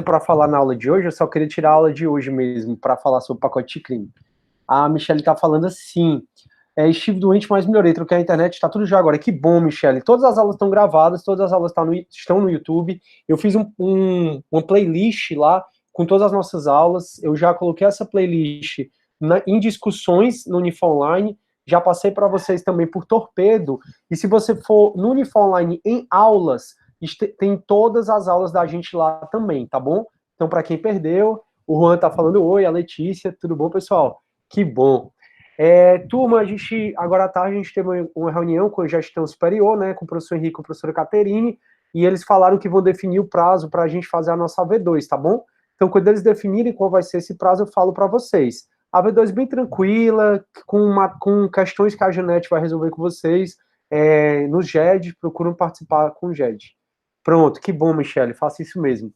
para falar na aula de hoje, eu só queria tirar a aula de hoje mesmo, para falar sobre o pacote de crime. A Michelle tá falando assim, estive doente, mas melhorei, troquei a internet, está tudo já agora. Que bom, Michelle. Todas as aulas estão gravadas, todas as aulas estão no YouTube. Eu fiz uma playlist lá com todas as nossas aulas. Eu já coloquei essa playlist em discussões no Unifonline. Já passei para vocês também por Torpedo. E se você for no Unifonline em aulas, tem todas as aulas da gente lá também, tá bom? Então, para quem perdeu, o Juan tá falando oi, a Letícia, tudo bom, pessoal? Que bom. Turma, agora à tarde a gente teve uma reunião com a gestão superior, né, com o professor Henrique e com a professora Caterine, e eles falaram que vão definir o prazo para a gente fazer a nossa AV2, tá bom? Então, quando eles definirem qual vai ser esse prazo, eu falo para vocês. A AV2 bem tranquila, com questões que a Janete vai resolver com vocês, no GED, procuram participar com o GED. Pronto, que bom, Michele, faça isso mesmo.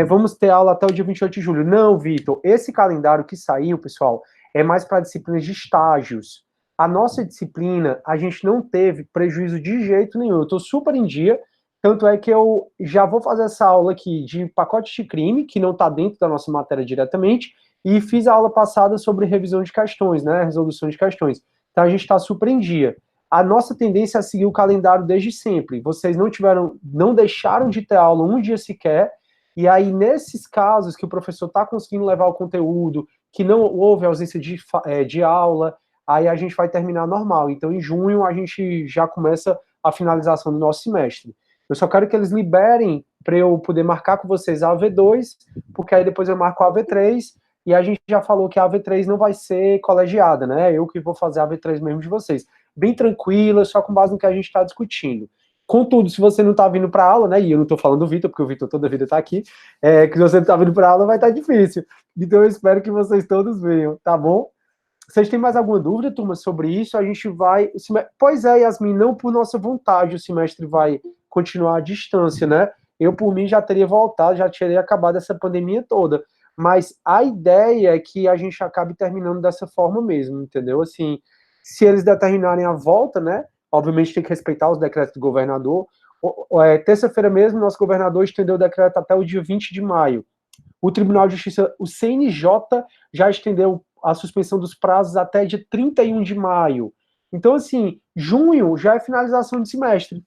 Vamos ter aula até o dia 28 de julho. Não, Vitor, esse calendário que saiu, pessoal, é mais para disciplinas de estágios. A nossa disciplina, a gente não teve prejuízo de jeito nenhum. Eu estou super em dia, tanto é que eu já vou fazer essa aula aqui de pacote de crime, que não está dentro da nossa matéria diretamente, e fiz a aula passada sobre revisão de questões, né, resolução de questões. Então a gente está super em dia. A nossa tendência é seguir o calendário desde sempre. Vocês não deixaram de ter aula um dia sequer, e aí, nesses casos que o professor está conseguindo levar o conteúdo, que não houve ausência de aula, aí a gente vai terminar normal. Então, em junho, a gente já começa a finalização do nosso semestre. Eu só quero que eles liberem para eu poder marcar com vocês a AV2, porque aí depois eu marco a AV3, e a gente já falou que a AV3 não vai ser colegiada, né? Eu que vou fazer a AV3 mesmo de vocês. Bem tranquila, só com base no que a gente está discutindo. Contudo, se você não está vindo para aula, né, e eu não estou falando do Vitor, porque o Vitor toda a vida está aqui, que se você não está vindo para aula vai estar difícil. Então eu espero que vocês todos venham, tá bom? Vocês têm mais alguma dúvida, turma, sobre isso? A gente vai... Pois é, Yasmin, não por nossa vontade o semestre vai continuar à distância, né? Eu, por mim, já teria voltado, já teria acabado essa pandemia toda. Mas a ideia é que a gente acabe terminando dessa forma mesmo, entendeu? Assim, se eles determinarem a volta, né? Obviamente tem que respeitar os decretos do governador. Terça-feira mesmo, nosso governador estendeu o decreto até o dia 20 de maio. O Tribunal de Justiça, o CNJ, já estendeu a suspensão dos prazos até dia 31 de maio. Então, assim, junho já é finalização de semestre.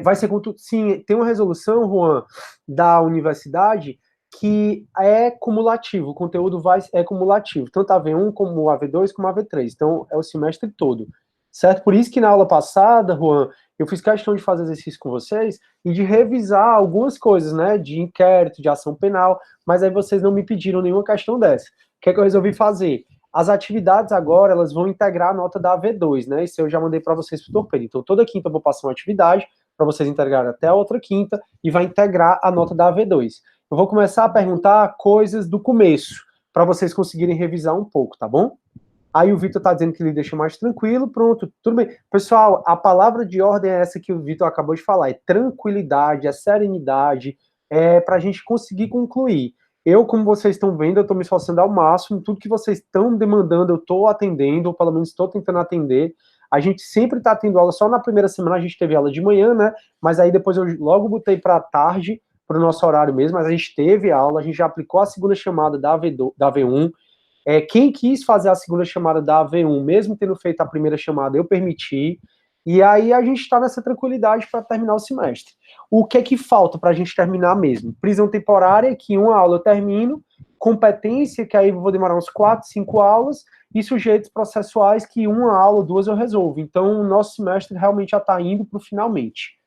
Vai ser sim, tem uma resolução, Juan, da universidade que é cumulativo, o conteúdo é cumulativo, tanto a AV1 como a AV2 como a AV3, então é o semestre todo, certo? Por isso que na aula passada, Juan, eu fiz questão de fazer exercício com vocês e de revisar algumas coisas, né, de inquérito, de ação penal, mas aí vocês não me pediram nenhuma questão dessa. O que é que eu resolvi fazer? As atividades agora, elas vão integrar a nota da AV2, né? Isso eu já mandei para vocês para o Torpedo. Então, toda quinta eu vou passar uma atividade para vocês integrarem até a outra quinta e vai integrar a nota da AV2. Eu vou começar a perguntar coisas do começo, para vocês conseguirem revisar um pouco, tá bom? Aí o Vitor está dizendo que ele deixa mais tranquilo, pronto, tudo bem. Pessoal, a palavra de ordem é essa que o Vitor acabou de falar, é tranquilidade, é serenidade, para a gente conseguir concluir. Eu, como vocês estão vendo, eu estou me esforçando ao máximo, tudo que vocês estão demandando, eu estou atendendo, ou pelo menos estou tentando atender. A gente sempre está tendo aula, só na primeira semana a gente teve aula de manhã, né? Mas aí depois eu logo botei para tarde, para o nosso horário mesmo, mas a gente teve aula, a gente já aplicou a segunda chamada da V1. Quem quis fazer a segunda chamada da AV1, mesmo tendo feito a primeira chamada, eu permiti. E aí a gente está nessa tranquilidade para terminar o semestre. O que é que falta para a gente terminar mesmo? Prisão temporária, que uma aula eu termino, competência, que aí eu vou demorar uns 4, 5 aulas, e sujeitos processuais, que uma aula, duas eu resolvo. Então, o nosso semestre realmente já está indo para o finalmente.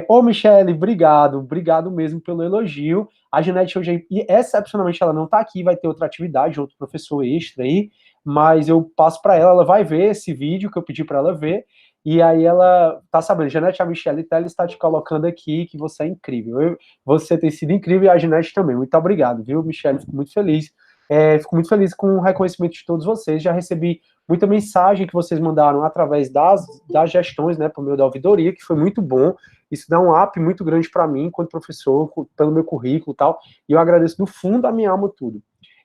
Ô, Michele, obrigado mesmo pelo elogio. A Janete hoje, excepcionalmente, ela não está aqui, vai ter outra atividade, outro professor extra aí, mas eu passo para ela, ela vai ver esse vídeo que eu pedi para ela ver, e aí ela tá sabendo, Janete, a Michele Telle está te colocando aqui, que você é incrível. Você tem sido incrível e a Janete também. Muito obrigado, viu, Michele? Fico muito feliz. Fico muito feliz com o reconhecimento de todos vocês. Já recebi muita mensagem que vocês mandaram através das gestões, né, por meio da ouvidoria, que foi muito bom. Isso dá um up muito grande para mim, enquanto professor, pelo meu currículo e tal, e eu agradeço do fundo da minha alma tudo.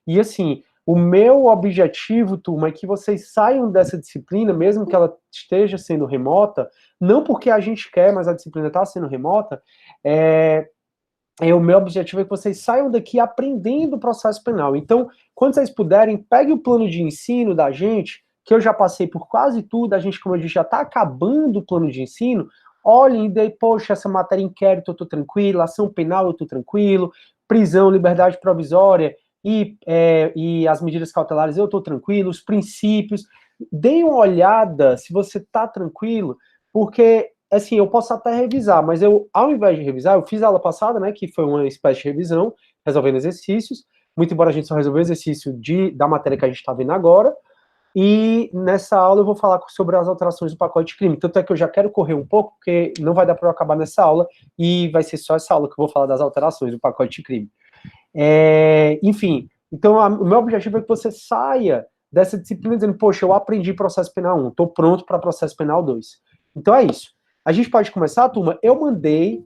E assim, o meu objetivo, turma, é que vocês saiam dessa disciplina, mesmo que ela esteja sendo remota, não porque a gente quer, mas a disciplina está sendo remota, o meu objetivo é que vocês saiam daqui aprendendo o processo penal. Então, quando vocês puderem, pegue o plano de ensino da gente, que eu já passei por quase tudo, a gente, como eu disse, já está acabando o plano de ensino, olhem e daí, poxa, essa matéria inquérito eu estou tranquilo, ação penal eu estou tranquilo, prisão, liberdade provisória e as medidas cautelares eu estou tranquilo, os princípios, deem uma olhada se você está tranquilo, porque assim, eu posso até revisar, mas eu, ao invés de revisar, eu fiz a aula passada, né, que foi uma espécie de revisão, resolvendo exercícios, muito embora a gente só resolveu o exercício da matéria que a gente está vendo agora, e nessa aula eu vou falar sobre as alterações do pacote de crime, tanto é que eu já quero correr um pouco, porque não vai dar para eu acabar nessa aula, e vai ser só essa aula que eu vou falar das alterações do pacote de crime. Enfim, então o meu objetivo é que você saia dessa disciplina dizendo, poxa, eu aprendi processo penal 1, estou pronto para processo penal 2. Então é isso. A gente pode começar, turma? Eu mandei,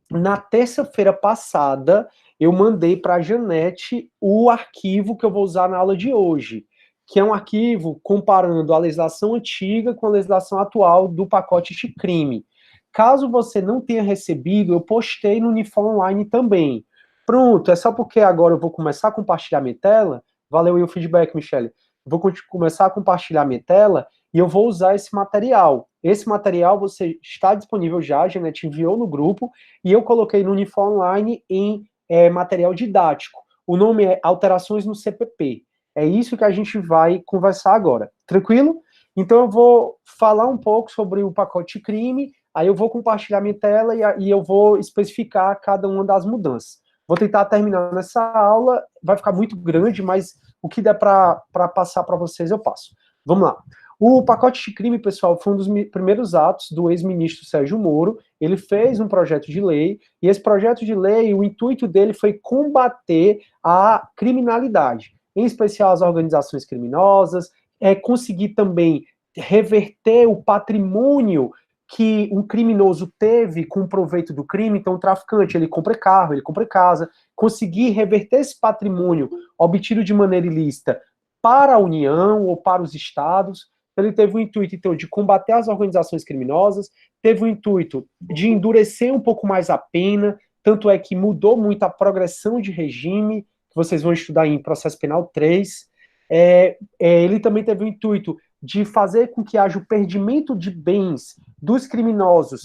na terça-feira passada, eu mandei para a Janete o arquivo que eu vou usar na aula de hoje, que é um arquivo comparando a legislação antiga com a legislação atual do pacote de crime. Caso você não tenha recebido, eu postei no Unifor Online também. Pronto, é só porque agora eu vou começar a compartilhar minha tela. Valeu aí o feedback, Michele. Vou começar a compartilhar minha tela e eu vou usar esse material. Esse material você está disponível já, a Janete enviou no grupo, e eu coloquei no Unifor Online em material didático. O nome é Alterações no CPP. É isso que a gente vai conversar agora. Tranquilo? Então eu vou falar um pouco sobre o pacote crime, aí eu vou compartilhar minha tela e eu vou especificar cada uma das mudanças. Vou tentar terminar nessa aula, vai ficar muito grande, mas o que der para passar para vocês, eu passo. Vamos lá. O pacote de crime, pessoal, foi um dos primeiros atos do ex-ministro Sérgio Moro. Ele fez um projeto de lei, e esse projeto de lei, o intuito dele foi combater a criminalidade, em especial as organizações criminosas, conseguir também reverter o patrimônio que um criminoso teve com o proveito do crime. Então o traficante, ele compra carro, ele compra casa, conseguir reverter esse patrimônio obtido de maneira ilícita para a União ou para os estados. Ele teve o intuito, então, de combater as organizações criminosas, teve o intuito de endurecer um pouco mais a pena, tanto é que mudou muito a progressão de regime, que vocês vão estudar em Processo Penal 3. Ele também teve o intuito de fazer com que haja o perdimento de bens dos criminosos,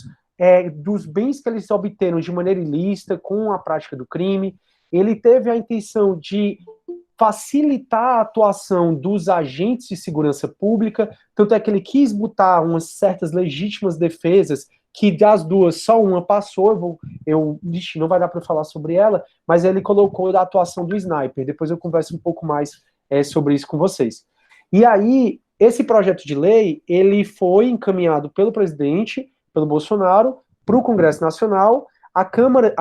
dos bens que eles obteram de maneira ilícita com a prática do crime. Ele teve a intenção de facilitar a atuação dos agentes de segurança pública, tanto é que ele quis botar umas certas legítimas defesas, que das duas só uma passou, não vai dar para falar sobre ela, mas ele colocou da atuação do sniper, depois eu converso um pouco mais sobre isso com vocês. E aí, esse projeto de lei, ele foi encaminhado pelo presidente, pelo Bolsonaro, para o Congresso Nacional. A Câmara,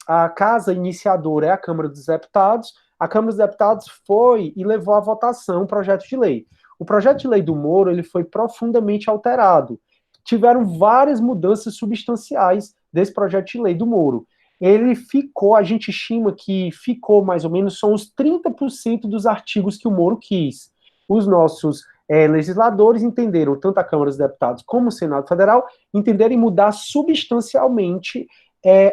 a casa iniciadora é a Câmara dos Deputados. A Câmara dos Deputados foi e levou à votação o projeto de lei. O projeto de lei do Moro, ele foi profundamente alterado. Tiveram várias mudanças substanciais desse projeto de lei do Moro. Ele ficou, a gente estima que ficou mais ou menos só uns 30% dos artigos que o Moro quis. Os nossos legisladores entenderam, tanto a Câmara dos Deputados como o Senado Federal, entenderam mudar substancialmente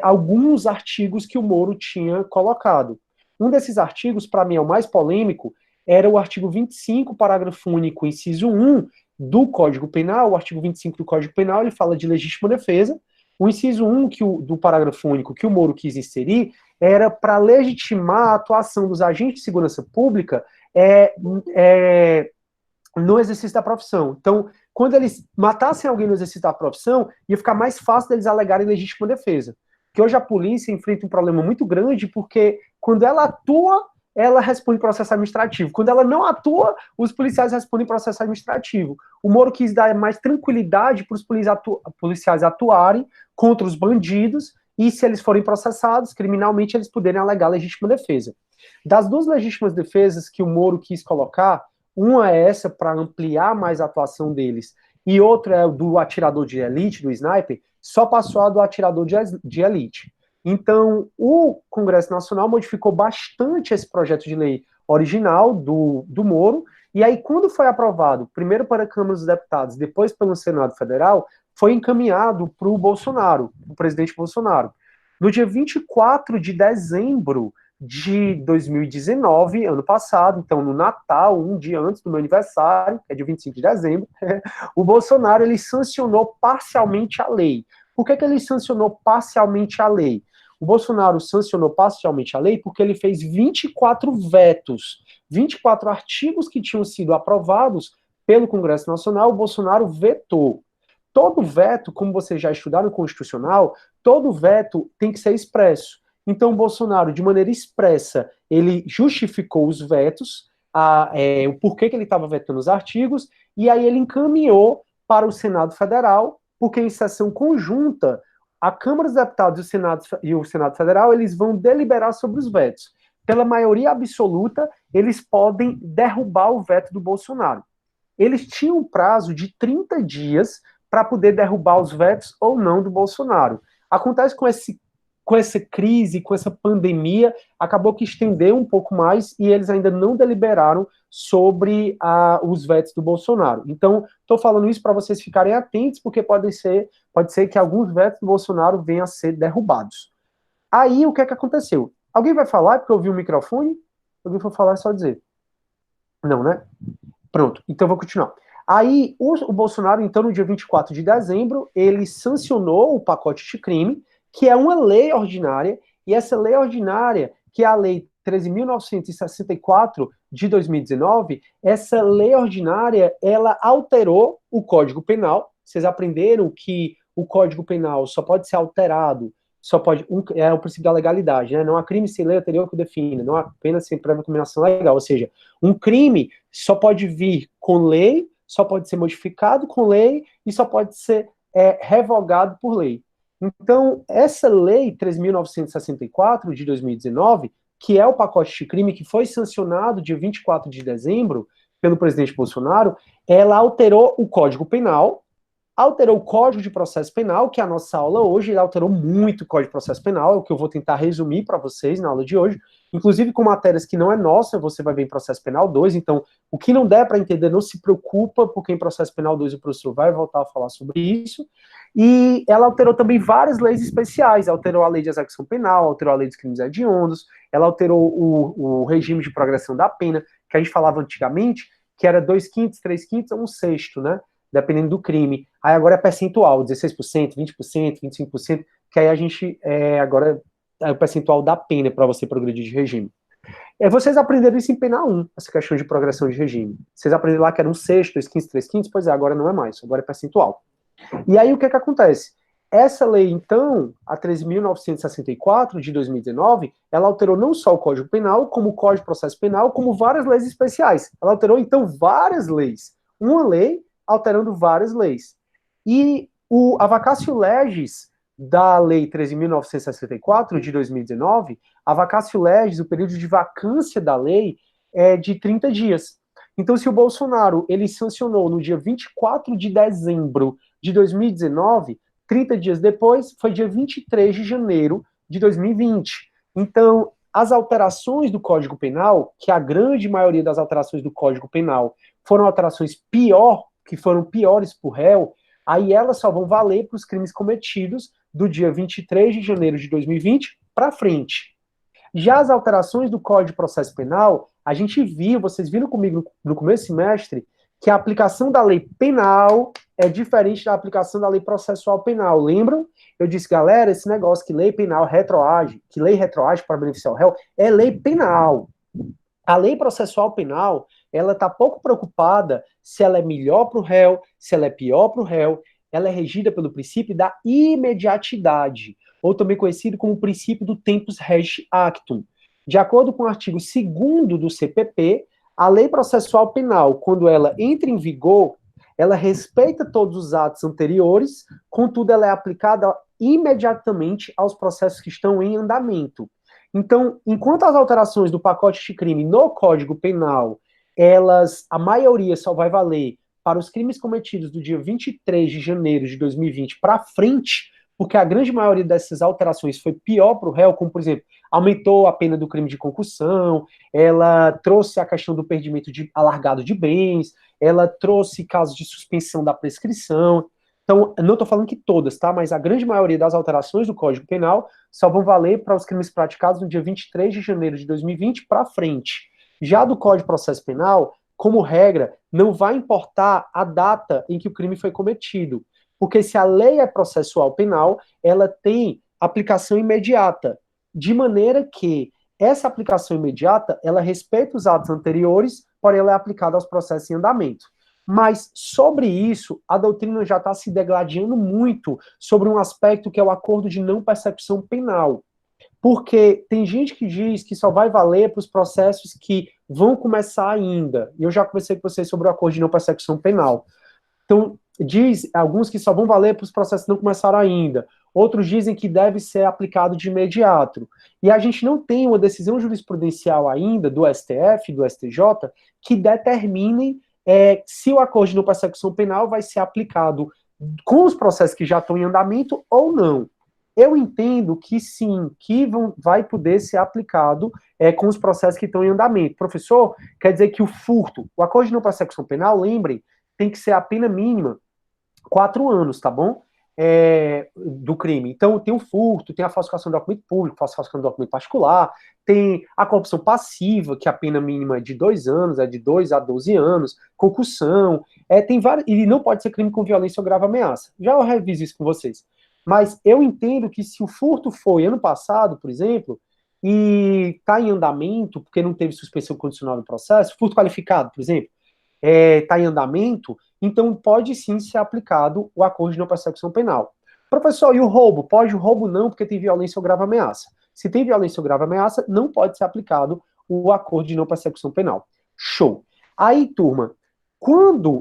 alguns artigos que o Moro tinha colocado. Um desses artigos, para mim, é o mais polêmico, era o artigo 25, parágrafo único, inciso 1 do Código Penal. O artigo 25 do Código Penal, ele fala de legítima defesa. O inciso 1 do parágrafo único que o Moro quis inserir era para legitimar a atuação dos agentes de segurança pública no exercício da profissão. Então, quando eles matassem alguém no exercício da profissão, ia ficar mais fácil deles alegarem legítima defesa. Porque hoje a polícia enfrenta um problema muito grande, porque quando ela atua, ela responde processo administrativo. Quando ela não atua, os policiais respondem processo administrativo. O Moro quis dar mais tranquilidade para os policiais atuarem contra os bandidos, e se eles forem processados criminalmente, eles poderem alegar legítima defesa. Das duas legítimas defesas que o Moro quis colocar, uma é essa para ampliar mais a atuação deles, e outra é do atirador de elite, do sniper, só passou a do atirador de elite. Então, o Congresso Nacional modificou bastante esse projeto de lei original do Moro, e aí, quando foi aprovado, primeiro para a Câmara dos Deputados, depois pelo Senado Federal, foi encaminhado para o Bolsonaro, o presidente Bolsonaro. No dia 24 de dezembro de 2019, ano passado, então no Natal, um dia antes do meu aniversário, que é dia 25 de dezembro, o Bolsonaro ele sancionou parcialmente a lei. Por que ele sancionou parcialmente a lei? O Bolsonaro sancionou parcialmente a lei porque ele fez 24 vetos, 24 artigos que tinham sido aprovados pelo Congresso Nacional, o Bolsonaro vetou. Todo veto, como vocês já estudaram no Constitucional, todo veto tem que ser expresso. Então, o Bolsonaro, de maneira expressa, ele justificou os vetos, o porquê que ele estava vetando os artigos, e aí ele encaminhou para o Senado Federal, porque em sessão conjunta, a Câmara dos Deputados e o Senado Federal, eles vão deliberar sobre os vetos. Pela maioria absoluta, eles podem derrubar o veto do Bolsonaro. Eles tinham um prazo de 30 dias para poder derrubar os vetos ou não do Bolsonaro. Acontece com essa crise, com essa pandemia, acabou que estendeu um pouco mais e eles ainda não deliberaram sobre os vetos do Bolsonaro. Então, estou falando isso para vocês ficarem atentos, porque pode ser que alguns vetos do Bolsonaro venham a ser derrubados. Aí, o que é que aconteceu? Alguém vai falar, porque eu ouvi o microfone? Alguém for falar, é só dizer. Não, né? Pronto, então eu vou continuar. Aí, o Bolsonaro, então, no dia 24 de dezembro, ele sancionou o pacote de crime, que é uma lei ordinária, e essa lei ordinária, que é a Lei 13.964 de 2019, essa lei ordinária, ela alterou o Código Penal. Vocês aprenderam que o Código Penal só pode ser alterado, é o princípio da legalidade, né? Não há crime sem lei anterior que o defina, não há pena sem prévia combinação legal, ou seja, um crime só pode vir com lei, só pode ser modificado com lei e só pode ser revogado por lei. Então, essa lei 3.964 de 2019, que é o pacote de crime que foi sancionado dia 24 de dezembro pelo presidente Bolsonaro, ela alterou o Código Penal, alterou o Código de Processo Penal, que é a nossa aula hoje, ele alterou muito o Código de Processo Penal, é o que eu vou tentar resumir para vocês na aula de hoje, inclusive com matérias que não é nossa, você vai ver em Processo Penal 2, então o que não der para entender, não se preocupa, porque em Processo Penal 2 o professor vai voltar a falar sobre isso, e ela alterou também várias leis especiais, alterou a lei de execução penal, alterou a lei dos crimes hediondos, ela alterou o regime de progressão da pena, que a gente falava antigamente, que era 2/5, 3/5 ou 1/6, né? Dependendo do crime. Aí agora é percentual, 16%, 20%, 25%, que aí a gente, agora é o percentual da pena para você progredir de regime. Vocês aprenderam isso em Pena 1, essa questão de progressão de regime. Vocês aprenderam lá que era 1/6, 2/5, 3/5, pois é, agora não é mais, agora é percentual. E aí o que acontece? Essa lei, então, a 13.964 de 2019, ela alterou não só o Código Penal, como o Código de Processo Penal, como várias leis especiais. Ela alterou, então, várias leis. Uma lei alterando várias leis. E a vacatio legis da Lei 13.964 de 2019, a vacatio legis, o período de vacância da lei, é de 30 dias. Então, se o Bolsonaro ele sancionou no dia 24 de dezembro de 2019, 30 dias depois, foi dia 23 de janeiro de 2020. Então, as alterações do Código Penal, que a grande maioria das alterações do Código Penal foram alterações que foram piores para o réu, aí elas só vão valer para os crimes cometidos do dia 23 de janeiro de 2020 para frente. Já as alterações do Código de Processo Penal, a gente viu, vocês viram comigo no começo do semestre, que a aplicação da lei penal é diferente da aplicação da lei processual penal. Lembram? Eu disse, galera, esse negócio que lei penal retroage, que lei retroage para beneficiar o réu, é lei penal. A lei processual penal, ela está pouco preocupada se ela é melhor para o réu, se ela é pior para o réu. Ela é regida pelo princípio da imediatidade, ou também conhecido como o princípio do tempus regit actum. De acordo com o artigo 2º do CPP, a lei processual penal, quando ela entra em vigor, ela respeita todos os atos anteriores, contudo, ela é aplicada imediatamente aos processos que estão em andamento. Então, enquanto as alterações do pacote de crime no Código Penal, a maioria só vai valer para os crimes cometidos do dia 23 de janeiro de 2020 para frente, porque a grande maioria dessas alterações foi pior para o réu, como, por exemplo, aumentou a pena do crime de concussão, ela trouxe a questão do perdimento alargado de bens, ela trouxe casos de suspensão da prescrição. Então, não estou falando que todas, tá? Mas a grande maioria das alterações do Código Penal só vão valer para os crimes praticados no dia 23 de janeiro de 2020 para frente. Já do Código de Processo Penal, como regra, não vai importar a data em que o crime foi cometido, porque se a lei é processual penal, ela tem aplicação imediata, de maneira que essa aplicação imediata, ela respeita os atos anteriores, porém ela é aplicada aos processos em andamento. Mas sobre isso, a doutrina já está se degladiando muito sobre um aspecto que é o acordo de não persecução penal. Porque tem gente que diz que só vai valer para os processos que vão começar ainda. E eu já conversei com vocês sobre o acordo de não persecução penal. Então, diz alguns que só vão valer para os processos que não começaram ainda. Outros dizem que deve ser aplicado de imediato. E a gente não tem uma decisão jurisprudencial ainda do STF, do STJ, que determinem se o acordo de não persecução penal vai ser aplicado com os processos que já estão em andamento ou não. Eu entendo que sim, que vai poder ser aplicado com os processos que estão em andamento. Professor, quer dizer que o furto, o acordo de não persecução penal, lembrem, tem que ser a pena mínima 4 anos, tá bom? Do crime. Então, tem o furto, tem a falsificação do documento público, falsificação do documento particular, tem a corrupção passiva, que a pena mínima é de 2 anos, é de 2 a 12 anos, concussão, tem vários, e não pode ser crime com violência ou grave ameaça. Já eu reviso isso com vocês. Mas eu entendo que se o furto foi ano passado, por exemplo, e está em andamento, porque não teve suspensão condicional no processo, furto qualificado, por exemplo, está em andamento, então pode sim ser aplicado o acordo de não persecução penal. Professor, e o roubo? Pode o roubo não, porque tem violência ou grave ameaça. Se tem violência ou grave ameaça, não pode ser aplicado o acordo de não persecução penal. Show. Aí, turma,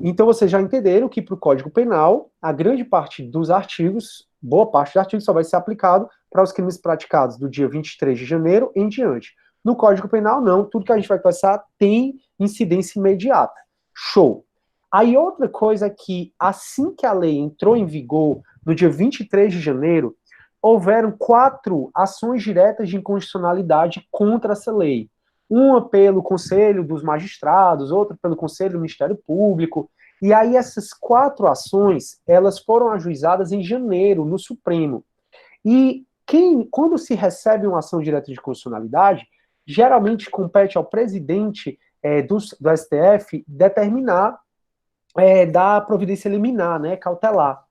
então vocês já entenderam que para o Código Penal, a grande parte dos artigos, boa parte dos artigos só vai ser aplicado para os crimes praticados do dia 23 de janeiro em diante. No Código Penal, não. Tudo que a gente vai conversar tem incidência imediata. Show. Aí outra coisa é que, assim que a lei entrou em vigor, no dia 23 de janeiro, houveram 4 ações diretas de inconstitucionalidade contra essa lei. Uma pelo Conselho dos Magistrados, outra pelo Conselho do Ministério Público. E aí essas 4 ações, elas foram ajuizadas em janeiro, no Supremo. E quando se recebe uma ação direta de constitucionalidade, geralmente compete ao presidente do STF determinar da providência liminar, né, cautelar.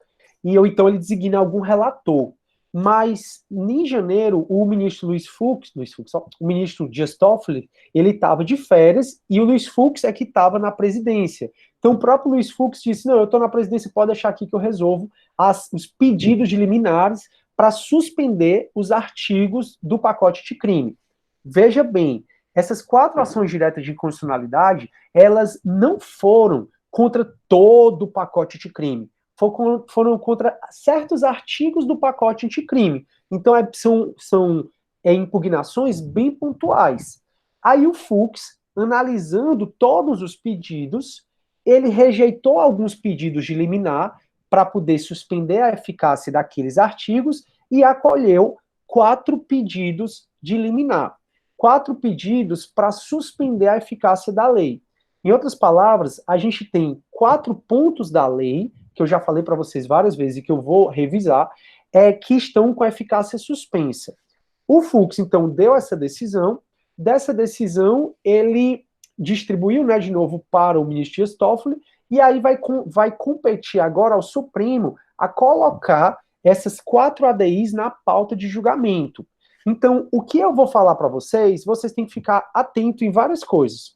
Ou então ele designa algum relator. Mas, em janeiro, o ministro o ministro Dias Toffoli, ele estava de férias e o Luiz Fux é que estava na presidência. Então, o próprio Luiz Fux disse, não, eu estou na presidência, pode deixar aqui que eu resolvo os pedidos de liminares para suspender os artigos do pacote de crime. Veja bem, essas 4 ações diretas de inconstitucionalidade, elas não foram contra todo o pacote de crime. Foram contra certos artigos do pacote anticrime. Então, são impugnações bem pontuais. Aí o Fux, analisando todos os pedidos, ele rejeitou alguns pedidos de liminar para poder suspender a eficácia daqueles artigos e acolheu 4 pedidos de liminar. 4 pedidos para suspender a eficácia da lei. Em outras palavras, a gente tem 4 pontos da lei, que eu já falei para vocês várias vezes e que eu vou revisar, que estão com a eficácia suspensa. O Fux, então, deu essa decisão. Dessa decisão, ele distribuiu, né, de novo para o ministro Dias Toffoli, e aí vai competir agora ao Supremo a colocar essas 4 ADIs na pauta de julgamento. Então, o que eu vou falar para vocês têm que ficar atentos em várias coisas.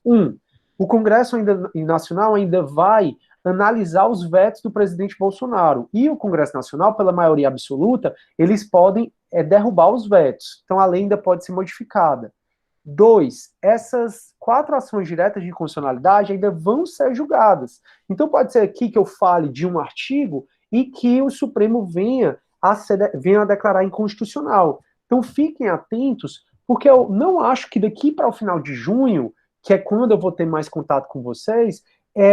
O Congresso Nacional ainda vai analisar os vetos do presidente Bolsonaro. E o Congresso Nacional, pela maioria absoluta, eles podem derrubar os vetos. Então, a lei ainda pode ser modificada. 2, essas 4 ações diretas de inconstitucionalidade ainda vão ser julgadas. Então, pode ser aqui que eu fale de um artigo e que o Supremo venha a declarar inconstitucional. Então, fiquem atentos, porque eu não acho que daqui para o final de junho, que é quando eu vou ter mais contato com vocês,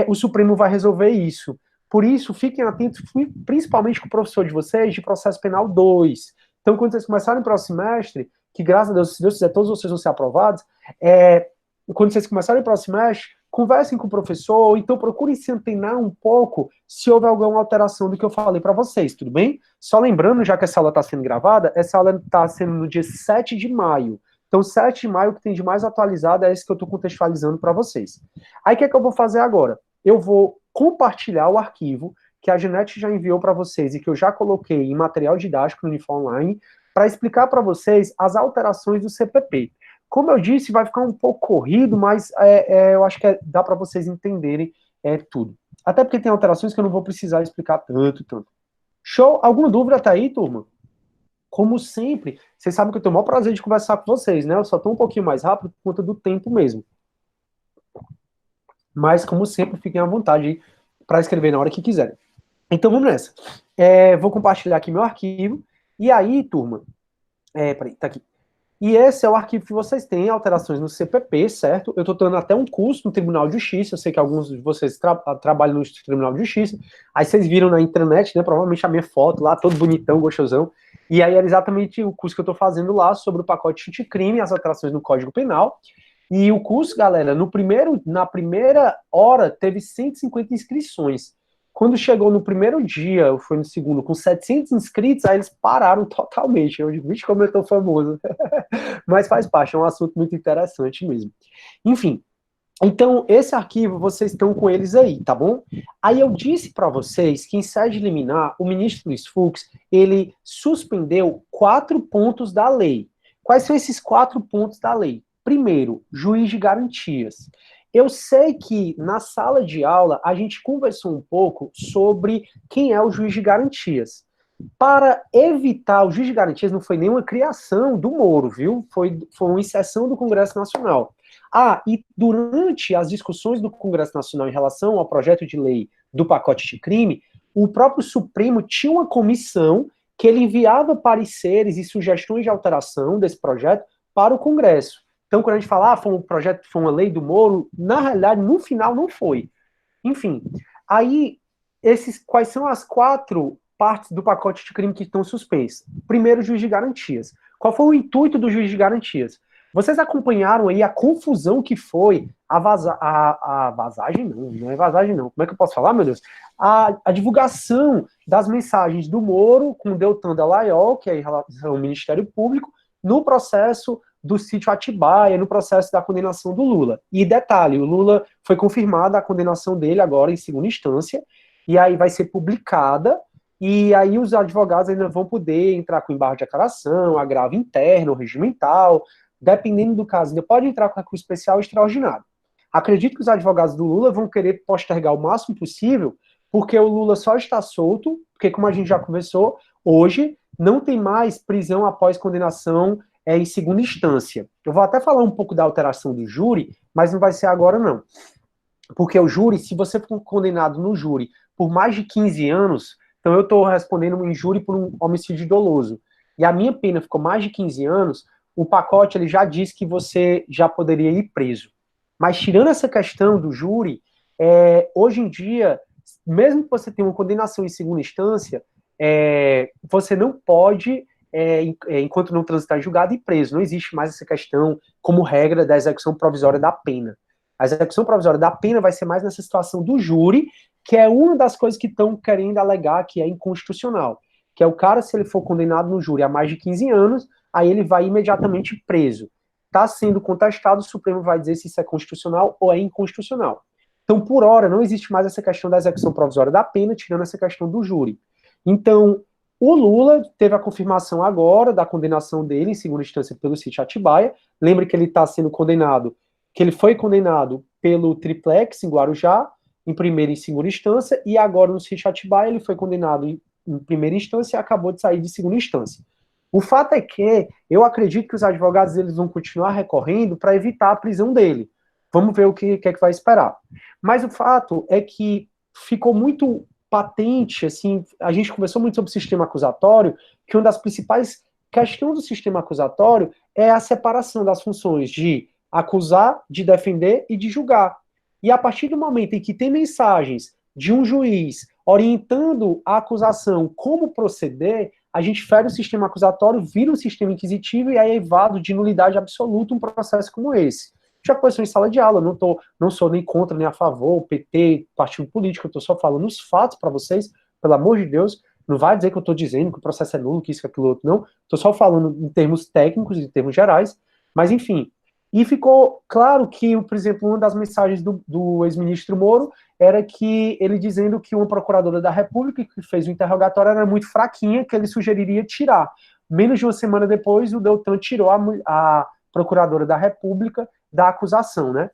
o Supremo vai resolver isso. Por isso, fiquem atentos, principalmente com o professor de vocês, de processo penal 2. Então, quando vocês começarem o próximo semestre, que graças a Deus, se Deus quiser, todos vocês vão ser aprovados, quando vocês começarem o próximo semestre, conversem com o professor, ou então procurem se antenar um pouco se houver alguma alteração do que eu falei para vocês, tudo bem? Só lembrando, já que essa aula está sendo gravada, essa aula está sendo no dia 7 de maio. Então, 7 de maio, o que tem de mais atualizado é esse que eu estou contextualizando para vocês. Aí, o que é que eu vou fazer agora? Eu vou compartilhar o arquivo que a Janete já enviou para vocês e que eu já coloquei em material didático no Unifor Online para explicar para vocês as alterações do CPP. Como eu disse, vai ficar um pouco corrido, mas eu acho que dá para vocês entenderem tudo. Até porque tem alterações que eu não vou precisar explicar tanto. Show? Alguma dúvida até aí, turma? Como sempre, vocês sabem que eu tenho o maior prazer de conversar com vocês, né? Eu só estou um pouquinho mais rápido por conta do tempo mesmo. Mas, como sempre, fiquem à vontade para escrever na hora que quiserem. Então, vamos nessa. Vou compartilhar aqui meu arquivo. E aí, turma... peraí, tá aqui. E esse é o arquivo que vocês têm, alterações no CPP, certo? Eu estou dando até um curso no Tribunal de Justiça, eu sei que alguns de vocês trabalham no Tribunal de Justiça, aí vocês viram na internet, né, provavelmente a minha foto lá, todo bonitão, gostosão, e aí era exatamente o curso que eu estou fazendo lá, sobre o pacote anticrime, as alterações no Código Penal, e o curso, galera, na primeira hora, teve 150 inscrições. Quando chegou no primeiro dia, ou foi no segundo, com 700 inscritos, aí eles pararam totalmente. Eu digo, vixe, como eu tô famoso. Mas faz parte, é um assunto muito interessante mesmo. Enfim, então, esse arquivo, vocês estão com eles aí, tá bom? Aí eu disse para vocês que em sede liminar, o ministro Luiz Fux, ele suspendeu 4 pontos da lei. Quais são esses 4 pontos da lei? Primeiro, juiz de garantias. Eu sei que na sala de aula a gente conversou um pouco sobre quem é o juiz de garantias. Para evitar, o juiz de garantias não foi nenhuma criação do Moro, viu? Foi uma inserção do Congresso Nacional. E durante as discussões do Congresso Nacional em relação ao projeto de lei do pacote de crime, o próprio Supremo tinha uma comissão que ele enviava pareceres e sugestões de alteração desse projeto para o Congresso. Então, quando a gente fala, foi um projeto, foi uma lei do Moro, na realidade, no final, não foi. Enfim, aí, quais são as 4 partes do pacote de crime que estão suspensas? Primeiro, juiz de garantias. Qual foi o intuito do juiz de garantias? Vocês acompanharam aí a confusão que foi a vazagem, não é vazagem não, como é que eu posso falar, meu Deus? A divulgação das mensagens do Moro com o Deltan Dallagnol, que é em relação ao Ministério Público, no processo do sítio Atibaia, no processo da condenação do Lula. E detalhe, o Lula foi confirmada a condenação dele agora em segunda instância, e aí vai ser publicada, e aí os advogados ainda vão poder entrar com embargo de aclaração, agravo interno, regimental, dependendo do caso, ainda pode entrar com recurso especial extraordinário. Acredito que os advogados do Lula vão querer postergar o máximo possível, porque o Lula só está solto, porque como a gente já conversou, hoje não tem mais prisão após condenação em segunda instância. Eu vou até falar um pouco da alteração do júri, mas não vai ser agora não. Porque o júri, se você for condenado no júri por mais de 15 anos, então eu estou respondendo em júri por um homicídio doloso, e a minha pena ficou mais de 15 anos, o pacote ele já diz que você já poderia ir preso. Mas tirando essa questão do júri, hoje em dia, mesmo que você tenha uma condenação em segunda instância, você não pode, enquanto não transitar em julgado, ir preso. Não existe mais essa questão como regra da execução provisória da pena. A execução provisória da pena vai ser mais nessa situação do júri, que é uma das coisas que estão querendo alegar que é inconstitucional. Que é o cara, se ele for condenado no júri há mais de 15 anos, aí ele vai imediatamente preso. Está sendo contestado, o Supremo vai dizer se isso é constitucional ou é inconstitucional. Então, por hora, não existe mais essa questão da execução provisória da pena, tirando essa questão do júri. Então, o Lula teve a confirmação agora da condenação dele em segunda instância pelo sítio Atibaia. Lembre que ele está sendo condenado, que ele foi condenado pelo triplex em Guarujá, em primeira e segunda instância, e agora no sítio Atibaia ele foi condenado em primeira instância e acabou de sair de segunda instância. O fato é que eu acredito que os advogados eles vão continuar recorrendo para evitar a prisão dele. Vamos ver o que é que vai esperar. Mas o fato é que ficou muito patente, assim, a gente conversou muito sobre o sistema acusatório, que uma das principais questões do sistema acusatório é a separação das funções de acusar, de defender e de julgar. E a partir do momento em que tem mensagens de um juiz orientando a acusação como proceder, a gente fere o sistema acusatório, vira um sistema inquisitivo e aí é evado de nulidade absoluta um processo como esse. já conversou em sala de aula, não sou nem contra nem a favor, PT, partido político, eu estou só falando os fatos para vocês, pelo amor de Deus, não vai dizer que eu estou dizendo que o processo é nulo, que isso, que aquilo outro, não, estou só falando em termos técnicos, em termos gerais, mas enfim, e ficou claro que, por exemplo, uma das mensagens do ex-ministro Moro era que ele dizendo que uma procuradora da República que fez o interrogatório era muito fraquinha, que ele sugeriria tirar. Menos de uma semana depois, o Deltan tirou a procuradora da República da acusação, né?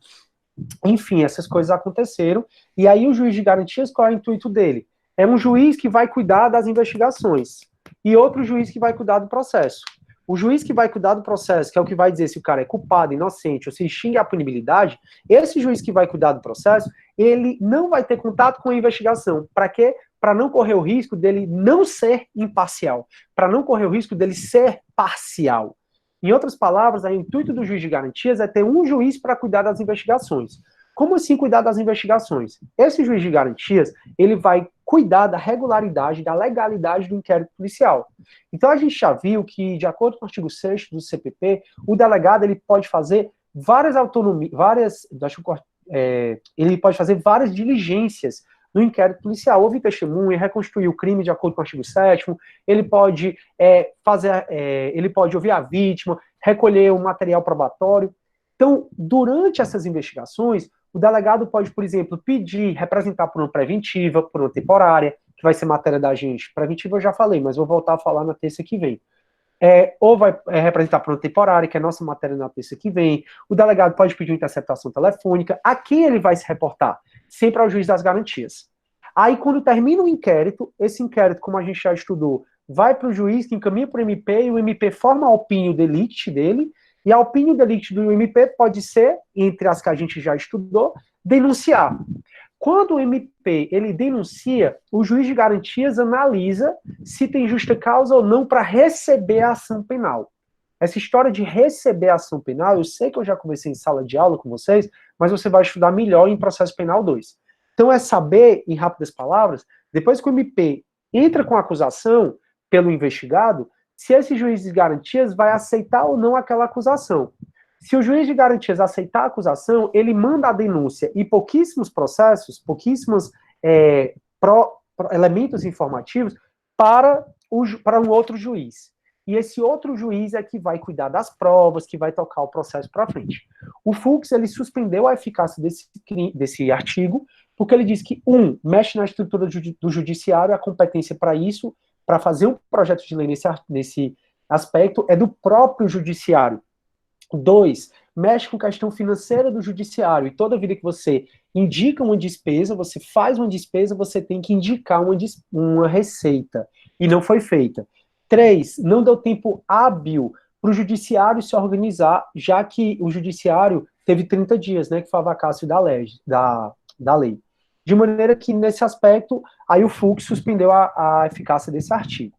Enfim, essas coisas aconteceram. E aí o juiz de garantias, qual é o intuito dele? É um juiz que vai cuidar das investigações e outro juiz que vai cuidar do processo. O juiz que vai cuidar do processo, que é o que vai dizer se o cara é culpado, inocente ou se extingue a punibilidade, esse juiz que vai cuidar do processo, ele não vai ter contato com a investigação. Para quê? Para não correr o risco dele não ser imparcial, para não correr o risco dele ser parcial. Em outras palavras, o intuito do juiz de garantias é ter um juiz para cuidar das investigações. Como assim cuidar das investigações? Esse juiz de garantias, ele vai cuidar da regularidade, da legalidade do inquérito policial. Então a gente já viu que, de acordo com o artigo 6º do CPP, o delegado ele pode fazer ele pode fazer várias diligências no inquérito policial, ouvir testemunha, reconstruir o crime de acordo com o artigo 7º, ele pode ele pode ouvir a vítima, recolher o material probatório. Então, durante essas investigações, o delegado pode, por exemplo, pedir, representar por uma preventiva, por uma temporária, que vai ser matéria da gente. Preventiva eu já falei, mas vou voltar a falar na terça que vem. Ou vai representar por uma temporária, que é a nossa matéria na terça que vem. O delegado pode pedir uma interceptação telefônica. A quem ele vai se reportar? Sempre ao juiz das garantias. Aí, quando termina o inquérito, esse inquérito, como a gente já estudou, vai para o juiz que encaminha para o MP, e o MP forma a opinião delicti dele, e a opinião delicti do MP pode ser, entre as que a gente já estudou, denunciar. Quando o MP ele denuncia, o juiz de garantias analisa se tem justa causa ou não para receber a ação penal. Essa história de receber a ação penal, eu sei que eu já conversei em sala de aula com vocês, mas você vai estudar melhor em processo penal 2. Então é saber, em rápidas palavras, depois que o MP entra com a acusação pelo investigado, se esse juiz de garantias vai aceitar ou não aquela acusação. Se o juiz de garantias aceitar a acusação, ele manda a denúncia e pouquíssimos processos, pouquíssimos elementos informativos para um outro juiz. E esse outro juiz é que vai cuidar das provas, que vai tocar o processo para frente. O Fux, ele suspendeu a eficácia desse artigo, porque ele diz que, mexe na estrutura do judiciário, a competência para isso, para fazer um projeto de lei nesse aspecto, é do próprio judiciário. 2, mexe com questão financeira do judiciário, e toda vida que você indica uma despesa, você faz uma despesa, você tem que indicar uma receita, e não foi feita. 3, não deu tempo hábil para o judiciário se organizar, já que o judiciário teve 30 dias, né, que foi a vacácio da lei. De maneira que, nesse aspecto, aí o Fux suspendeu a eficácia desse artigo.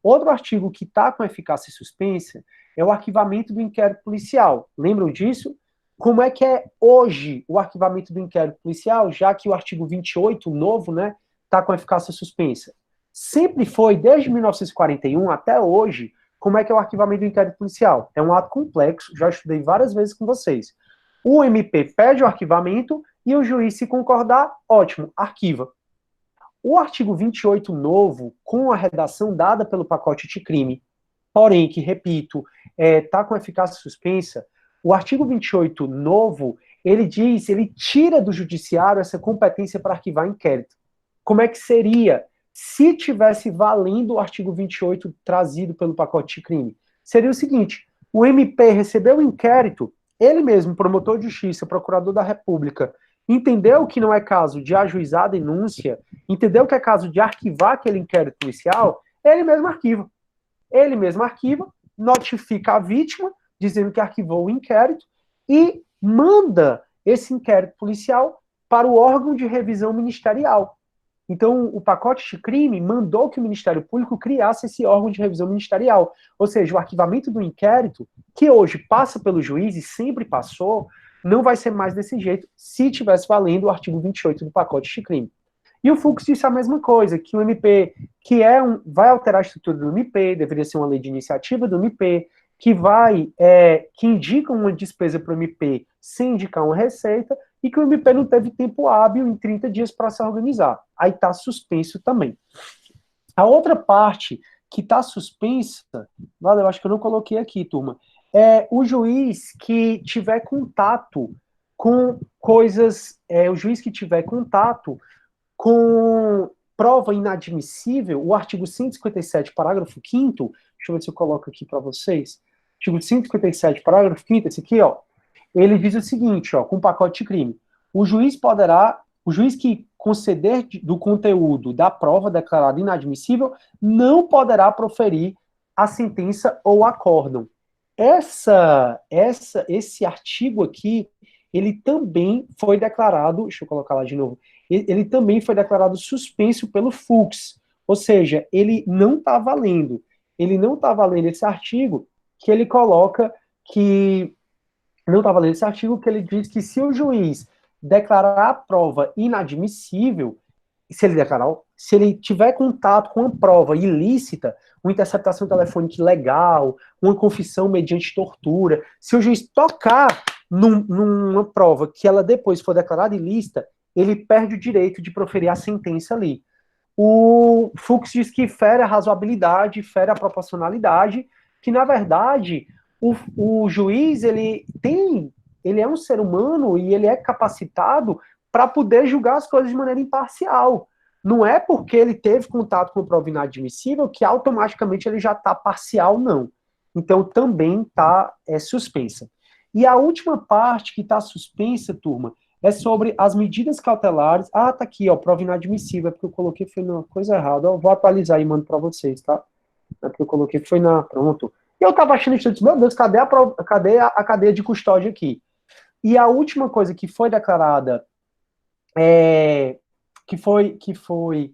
Outro artigo que está com eficácia suspensa é o arquivamento do inquérito policial. Lembram disso? Como é que é hoje o arquivamento do inquérito policial, já que o artigo 28, novo, né, está com eficácia suspensa? Sempre foi, desde 1941 até hoje, como é que é o arquivamento do inquérito policial? É um ato complexo, já estudei várias vezes com vocês. O MP pede o arquivamento e o juiz, se concordar, ótimo, arquiva. O artigo 28 novo, com a redação dada pelo pacote de crime, porém, que, repito, está com eficácia suspensa, o artigo 28 novo, ele tira do judiciário essa competência para arquivar inquérito. Como é que seria se tivesse valendo o artigo 28 trazido pelo pacote de crime? Seria o seguinte, o MP recebeu o inquérito, ele mesmo, promotor de justiça, procurador da República, entendeu que não é caso de ajuizar a denúncia, entendeu que é caso de arquivar aquele inquérito policial, ele mesmo arquiva. Ele mesmo arquiva, notifica a vítima, dizendo que arquivou o inquérito, e manda esse inquérito policial para o órgão de revisão ministerial. Então, o pacote de crime mandou que o Ministério Público criasse esse órgão de revisão ministerial. Ou seja, o arquivamento do inquérito, que hoje passa pelo juiz e sempre passou, não vai ser mais desse jeito se tivesse valendo o artigo 28 do pacote de crime. E o Fux disse a mesma coisa, que o MP, vai alterar a estrutura do MP, deveria ser uma lei de iniciativa do MP, que indicam uma despesa para o MP sem indicar uma receita, e que o MP não teve tempo hábil em 30 dias para se organizar. Aí está suspenso também. A outra parte que está suspensa, eu acho que eu não coloquei aqui, turma, é o juiz que tiver contato com coisas, o juiz que tiver contato com prova inadmissível, o artigo 157, parágrafo 5º, deixa eu ver se eu coloco aqui para vocês, artigo 157, parágrafo 5º, esse aqui, ó, ele diz o seguinte, ó, com pacote de crime, o juiz que conceder do conteúdo da prova declarada inadmissível não poderá proferir a sentença ou acórdão. Esse artigo aqui, ele também foi declarado, deixa eu colocar lá de novo, ele também foi declarado suspenso pelo Fux, ou seja, ele não está valendo. Ele não está valendo esse artigo que ele coloca que não está valendo esse artigo que ele diz que se o juiz declarar a prova inadmissível, se ele tiver contato com uma prova ilícita, uma interceptação telefônica ilegal, uma confissão mediante tortura, se o juiz tocar numa prova que ela depois for declarada ilícita, ele perde o direito de proferir a sentença ali. O Fux diz que fere a razoabilidade, fere a proporcionalidade, que na verdade o juiz ele é um ser humano e ele é capacitado para poder julgar as coisas de maneira imparcial. Não é porque ele teve contato com prova inadmissível que automaticamente ele já está parcial, não. Então também está suspensa. E a última parte que está suspensa, turma, é sobre as medidas cautelares. Ah, tá aqui, ó, prova inadmissível, é porque eu coloquei foi na coisa errada. Eu vou atualizar e mando para vocês, tá? É porque eu coloquei foi na... Pronto. E eu tava achando isso, meu Deus, cadê a cadeia de custódia aqui? E a última coisa que foi declarada, que foi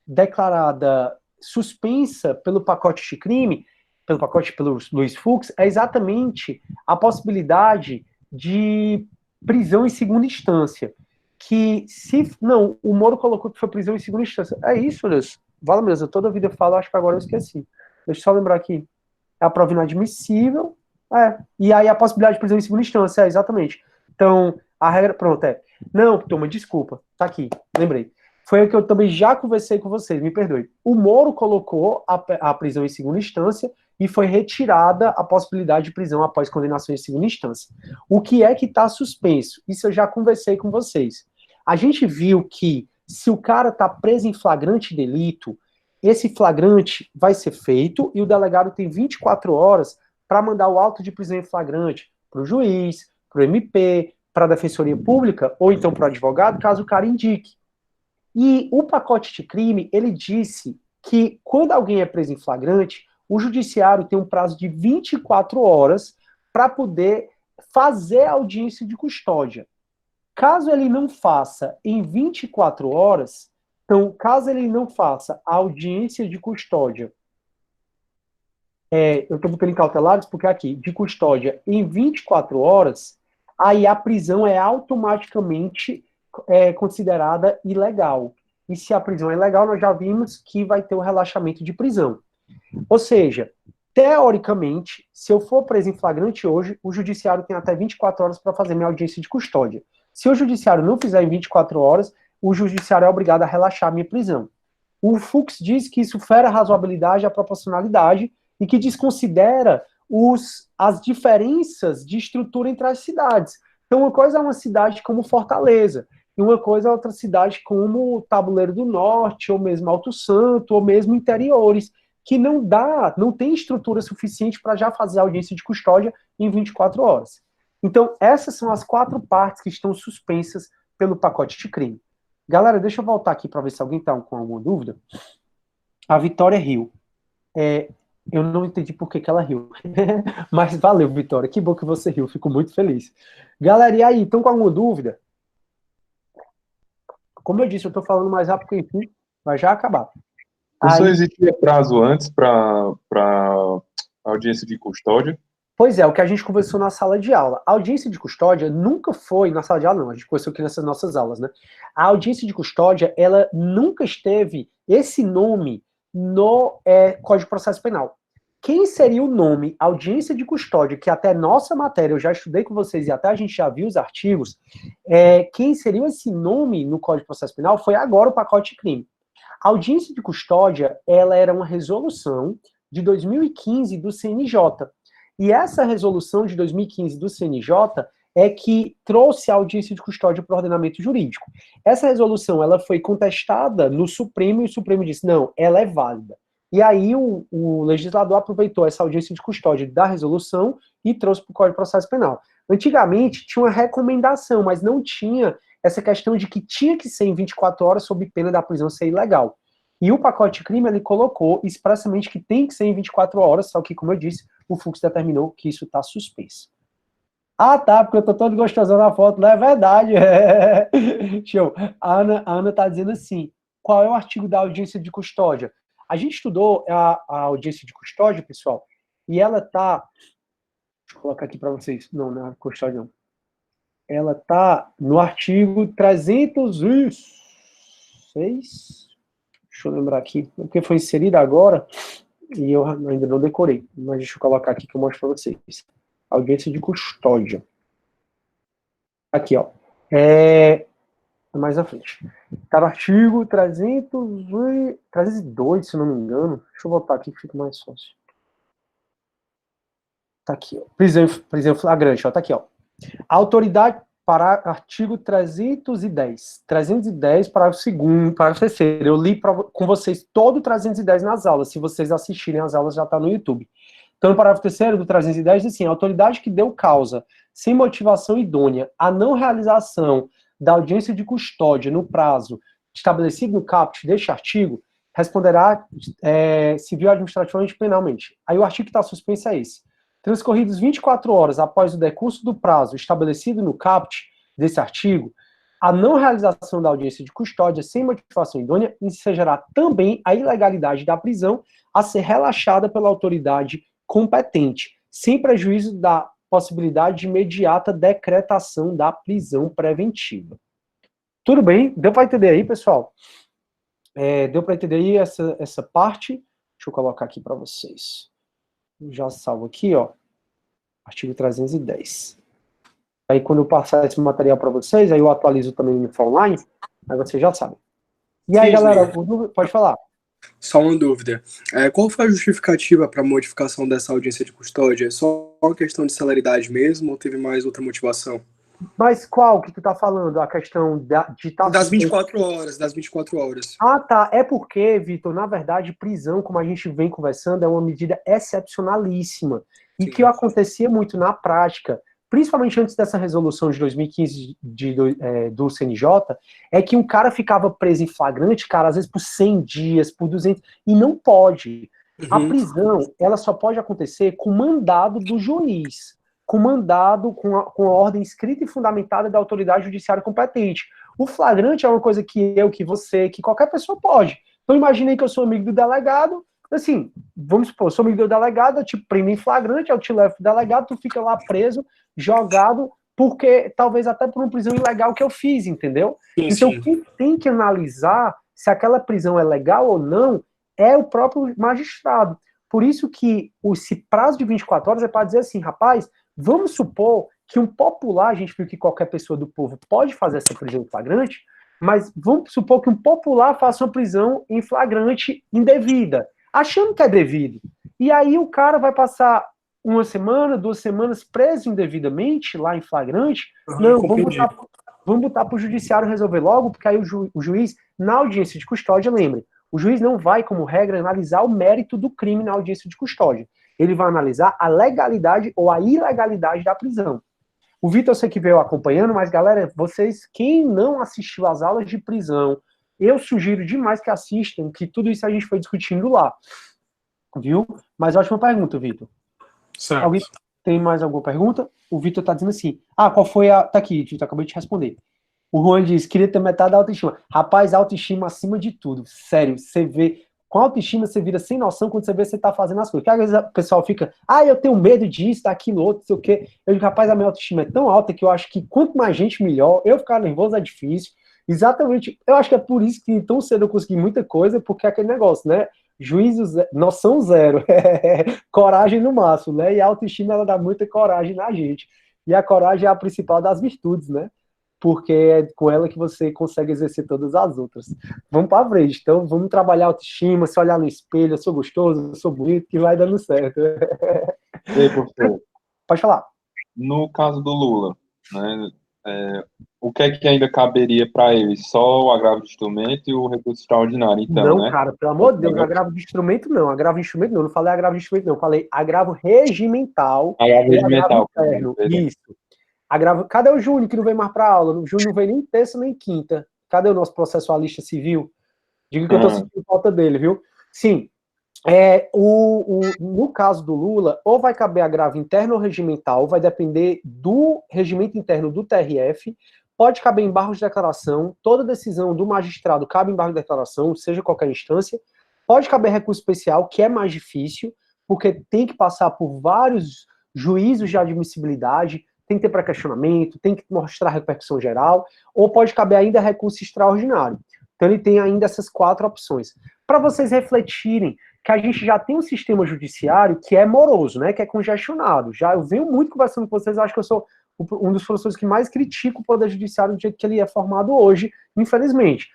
declarada suspensa pelo pacote de crime, pelo Luiz Fux, é exatamente a possibilidade de prisão em segunda instância. Que se... Não, o Moro colocou que foi prisão em segunda instância. É isso, Deus. Vale mesmo, toda a vida eu falo, acho que agora eu esqueci. Deixa eu só lembrar aqui. É a prova inadmissível, e aí a possibilidade de prisão em segunda instância, exatamente. Então, a regra, pronto, Não, turma, desculpa, tá aqui, lembrei. Foi o que eu também já conversei com vocês, me perdoe. O Moro colocou a prisão em segunda instância e foi retirada a possibilidade de prisão após condenação em segunda instância. O que é que está suspenso? Isso eu já conversei com vocês. A gente viu que se o cara está preso em flagrante delito, esse flagrante vai ser feito e o delegado tem 24 horas para mandar o auto de prisão em flagrante para o juiz, para o MP, para a Defensoria Pública ou então para o advogado, caso o cara indique. E o pacote de crime, ele disse que quando alguém é preso em flagrante, o judiciário tem um prazo de 24 horas para poder fazer a audiência de custódia. Caso ele não faça em 24 horas, então, caso ele não faça a audiência de custódia, eu estou botando em cautelares porque aqui, de custódia em 24 horas, aí a prisão é automaticamente considerada ilegal. E se a prisão é ilegal, nós já vimos que vai ter o relaxamento de prisão. Ou seja, teoricamente, se eu for preso em flagrante hoje, o judiciário tem até 24 horas para fazer minha audiência de custódia. Se o judiciário não fizer em 24 horas, o judiciário é obrigado a relaxar a minha prisão. O Fux diz que isso fere a razoabilidade e a proporcionalidade e que desconsidera as diferenças de estrutura entre as cidades. Então, uma coisa é uma cidade como Fortaleza, e uma coisa é outra cidade como Tabuleiro do Norte, ou mesmo Alto Santo, ou mesmo interiores, que não tem estrutura suficiente para já fazer a audiência de custódia em 24 horas. Então, essas são as 4 partes que estão suspensas pelo pacote de crime. Galera, deixa eu voltar aqui para ver se alguém está com alguma dúvida. A Vitória riu. Eu não entendi por que ela riu. Mas valeu, Vitória. Que bom que você riu. Fico muito feliz. Galera, e aí? Estão com alguma dúvida? Como eu disse, eu estou falando mais rápido que enfim, vai já acabar. Só existia prazo antes para audiência de custódia? Pois é, o que a gente conversou na sala de aula. A audiência de custódia nunca foi, na sala de aula não, a gente conversou aqui nessas nossas aulas, né? A audiência de custódia, ela nunca esteve, esse nome, no Código de Processo Penal. quem seria o nome audiência de custódia, que até nossa matéria, eu já estudei com vocês e até a gente já viu os artigos, quem seria esse nome no Código de Processo Penal foi agora o pacote de crime. A audiência de custódia, ela era uma resolução de 2015 do CNJ. E essa resolução de 2015 do CNJ é que trouxe a audiência de custódia para o ordenamento jurídico. Essa resolução, ela foi contestada no Supremo, e o Supremo disse, não, ela é válida. E aí o legislador aproveitou essa audiência de custódia da resolução e trouxe para o Código de Processo Penal. Antigamente tinha uma recomendação, mas não tinha essa questão de que tinha que ser em 24 horas sob pena da prisão ser ilegal. E o pacote de crime, ele colocou expressamente que tem que ser em 24 horas, só que, como eu disse, o Fux determinou que isso está suspenso. Ah, tá, porque eu tô todo gostosão na foto, não é verdade. Show. A Ana tá dizendo assim, qual é o artigo da audiência de custódia? A gente estudou a audiência de custódia, pessoal, e ela tá... Deixa eu colocar aqui para vocês. Não, não é custódia, não. Ela tá no artigo 306. Deixa eu lembrar aqui, porque foi inserida agora, e eu ainda não decorei, mas deixa eu colocar aqui que eu mostro para vocês. Audiência de custódia. Aqui, ó. Mais à frente. Está no artigo 302, se não me engano. Deixa eu voltar aqui que fica mais fácil. Tá aqui, ó. Prisão flagrante, ó. Tá aqui, ó. A autoridade para artigo 310. 310, parágrafo 2º, parágrafo 3º. Eu li com vocês todo o 310 nas aulas. Se vocês assistirem as aulas, já está no YouTube. Então, no parágrafo 3º do 310, diz assim, a autoridade que deu causa, sem motivação idônea, a não realização da audiência de custódia no prazo estabelecido no caput deste artigo, responderá civil, administrativamente e penalmente. Aí o artigo que está suspenso é esse. Transcorridos 24 horas após o decurso do prazo estabelecido no caput desse artigo, a não realização da audiência de custódia sem motivação idônea ensejará também a ilegalidade da prisão a ser relaxada pela autoridade competente, sem prejuízo da possibilidade de imediata decretação da prisão preventiva. Tudo bem? Deu para entender aí, pessoal? Deu para entender aí essa parte? Deixa eu colocar aqui para vocês. Já salvo aqui, ó. Artigo 310. Aí quando eu passar esse material para vocês, aí eu atualizo também no Info Online, aí vocês já sabem. E aí, galera, pode falar. Só uma dúvida. Qual foi a justificativa para a modificação dessa audiência de custódia? É só uma questão de celeridade mesmo ou teve mais outra motivação? Mas qual que tu tá falando? A questão de estar... Das 24 horas, das 24 horas. Ah, tá. É porque, Vitor, na verdade, prisão, como a gente vem conversando, é uma medida excepcionalíssima. E que acontecia muito na prática, principalmente antes dessa resolução de 2015 do CNJ, é que um cara ficava preso em flagrante, cara, às vezes por 100 dias, por 200, e não pode. A prisão, ela só pode acontecer com mandado do juiz, com mandado, com a ordem escrita e fundamentada da autoridade judiciária competente. O flagrante é uma coisa que eu, que você, que qualquer pessoa pode. Então imaginei que eu sou amigo do delegado, assim, vamos supor, eu sou amigo do delegado, eu te prendo em flagrante, eu te levo pro delegado, tu fica lá preso, jogado, porque talvez até por uma prisão ilegal que eu fiz, entendeu? Sim, então, sim. quem tem que analisar se aquela prisão é legal ou não é o próprio magistrado. Por isso que esse prazo de 24 horas é para dizer assim, rapaz, vamos supor que um popular, a gente viu que qualquer pessoa do povo pode fazer essa prisão em flagrante, mas vamos supor que um popular faça uma prisão em flagrante indevida, achando que é devido. E aí o cara vai passar uma semana, 2 semanas preso indevidamente, lá em flagrante. Não, vamos botar para o judiciário resolver logo, porque aí o juiz, na audiência de custódia, lembre, o juiz não vai, como regra, analisar o mérito do crime na audiência de custódia. Ele vai analisar a legalidade ou a ilegalidade da prisão. O Vitor, eu sei que veio acompanhando, mas, galera, vocês, quem não assistiu às aulas de prisão, eu sugiro demais que assistam, que tudo isso a gente foi discutindo lá. Viu? Mas ótima pergunta, Vitor. Certo. Alguém tem mais alguma pergunta? O Vitor tá dizendo assim, qual foi a... Tá aqui, Vitor, acabei de responder. O Juan diz, queria ter metade da autoestima. Rapaz, autoestima acima de tudo. Sério, você vê... Com autoestima, você vira sem noção quando você vê que você tá fazendo as coisas. Porque às vezes o pessoal fica, eu tenho medo disso, daquilo, outro, não sei o quê. Eu digo, rapaz, a minha autoestima é tão alta que eu acho que quanto mais gente, melhor. Eu ficar nervoso é difícil. Exatamente. Eu acho que é por isso que tão cedo eu consegui muita coisa, porque é aquele negócio, né? Juízo zero, noção zero, coragem no máximo, né? E a autoestima, ela dá muita coragem na gente. E a coragem é a principal das virtudes, né? Porque é com ela que você consegue exercer todas as outras. Vamos para frente, então vamos trabalhar a autoestima, se olhar no espelho, eu sou gostoso, eu sou bonito, que vai dando certo. E aí, professor, Pode falar. no caso do Lula, né, o que é que ainda caberia para ele? Só o agravo de instrumento e o recurso extraordinário, então, Não, né? cara, pelo amor de Deus, agravo de instrumento não, agravo de instrumento não, eu não falei agravo de instrumento não, eu falei agravo regimental Agravo e agravo regimental. interno, isso. Agravo, cadê o Júnior que não vem mais para aula? O Júnior não vem nem terça nem quinta. Cadê o nosso processualista civil? Diga que eu tô sentindo falta dele, viu? Sim, no caso do Lula, ou vai caber agravo interno ou regimental, vai depender do regimento interno do TRF, pode caber embargo de declaração, toda decisão do magistrado cabe embargo de declaração, seja qualquer instância, pode caber recurso especial, que é mais difícil, porque tem que passar por vários juízos de admissibilidade, tem que ter pré-questionamento, tem que mostrar repercussão geral, ou pode caber ainda recurso extraordinário. Então ele tem ainda essas 4 opções. Para vocês refletirem que a gente já tem um sistema judiciário que é moroso, né, que é congestionado. Já eu venho muito conversando com vocês, acho que eu sou um dos professores que mais critica o Poder Judiciário do jeito que ele é formado hoje, infelizmente.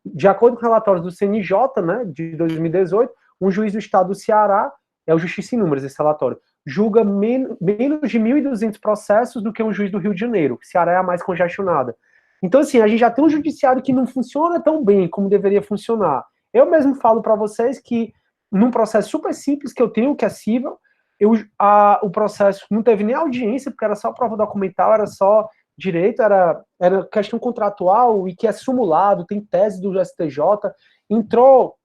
De acordo com relatórios do CNJ, né, de 2018, um juiz do estado do Ceará, é o Justiça em Números, esse relatório, julga menos de 1.200 processos do que um juiz do Rio de Janeiro. O Ceará é a mais congestionada. Então, assim, a gente já tem um judiciário que não funciona tão bem como deveria funcionar. Eu mesmo falo para vocês que num processo super simples que eu tenho, que é cível, o processo não teve nem audiência, porque era só prova documental, era só direito, era questão contratual e que é simulado, tem tese do STJ, entrou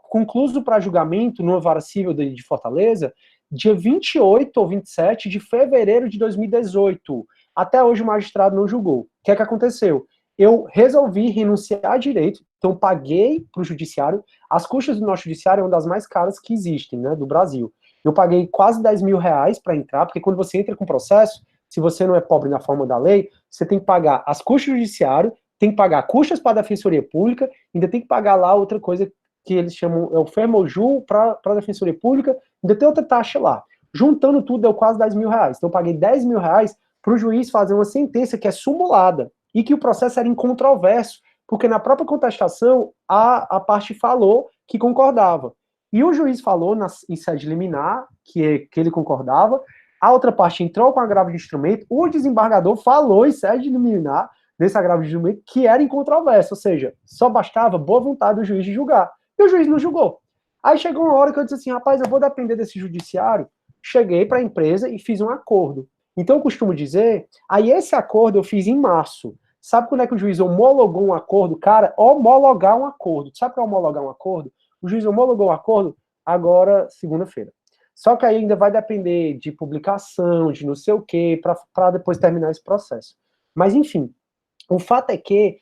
concluso para julgamento numa vara civil de Fortaleza, dia 28 ou 27 de fevereiro de 2018. Até hoje o magistrado não julgou. O que é que aconteceu? Eu resolvi renunciar a direito, então paguei para o judiciário. As custas do nosso judiciário é uma das mais caras que existem, né, do Brasil. Eu paguei quase 10 mil reais para entrar, porque quando você entra com processo, se você não é pobre na forma da lei, você tem que pagar as custas do judiciário, tem que pagar custas para a defensoria pública, ainda tem que pagar lá outra coisa que eles chamam, é o fermojul para a defensoria pública, ainda tem outra taxa lá. Juntando tudo, deu quase 10 mil reais. Então eu paguei 10 mil reais para o juiz fazer uma sentença que é simulada, e que o processo era incontroverso, porque na própria contestação a parte falou que concordava. E o juiz falou em sede liminar que ele concordava, a outra parte entrou com agravo de instrumento, o desembargador falou em sede liminar, nesse agravo de instrumento, que era incontroverso, ou seja, só bastava boa vontade do juiz de julgar. E o juiz não julgou. Aí chegou uma hora que eu disse assim, rapaz, eu vou depender desse judiciário. Cheguei para a empresa e fiz um acordo. Então eu costumo dizer, aí esse acordo eu fiz em março. Sabe quando é que o juiz homologou um acordo? Cara, homologar um acordo. Sabe o que é homologar um acordo? O juiz homologou um acordo agora, segunda-feira. Só que aí ainda vai depender de publicação, de não sei o quê, para depois terminar esse processo. Mas, enfim, o fato é que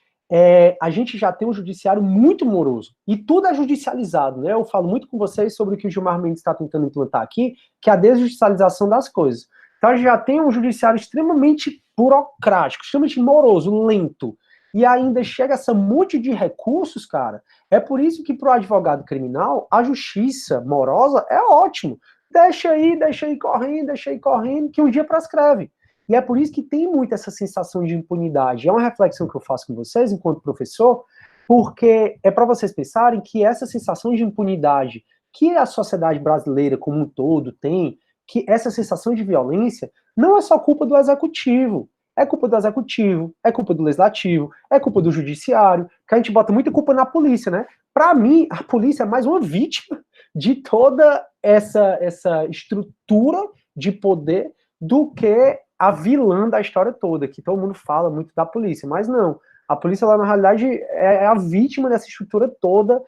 a gente já tem um judiciário muito moroso. E tudo é judicializado, né? Eu falo muito com vocês sobre o que o Gilmar Mendes está tentando implantar aqui, que é a desjudicialização das coisas. Então a gente já tem um judiciário extremamente burocrático, extremamente moroso, lento. E ainda chega essa monte de recursos, cara. É por isso que para o advogado criminal, a justiça morosa é ótimo. Deixa aí correndo, que um dia prescreve. E é por isso que tem muito essa sensação de impunidade. É uma reflexão que eu faço com vocês, enquanto professor, porque é para vocês pensarem que essa sensação de impunidade que a sociedade brasileira como um todo tem, que essa sensação de violência não é só culpa do executivo. É culpa do executivo, é culpa do legislativo, é culpa do judiciário, que a gente bota muita culpa na polícia, né? Para mim, a polícia é mais uma vítima de toda essa estrutura de poder do que a vilã da história toda, que todo mundo fala muito da polícia, mas não. A polícia, lá, na realidade, é a vítima dessa estrutura toda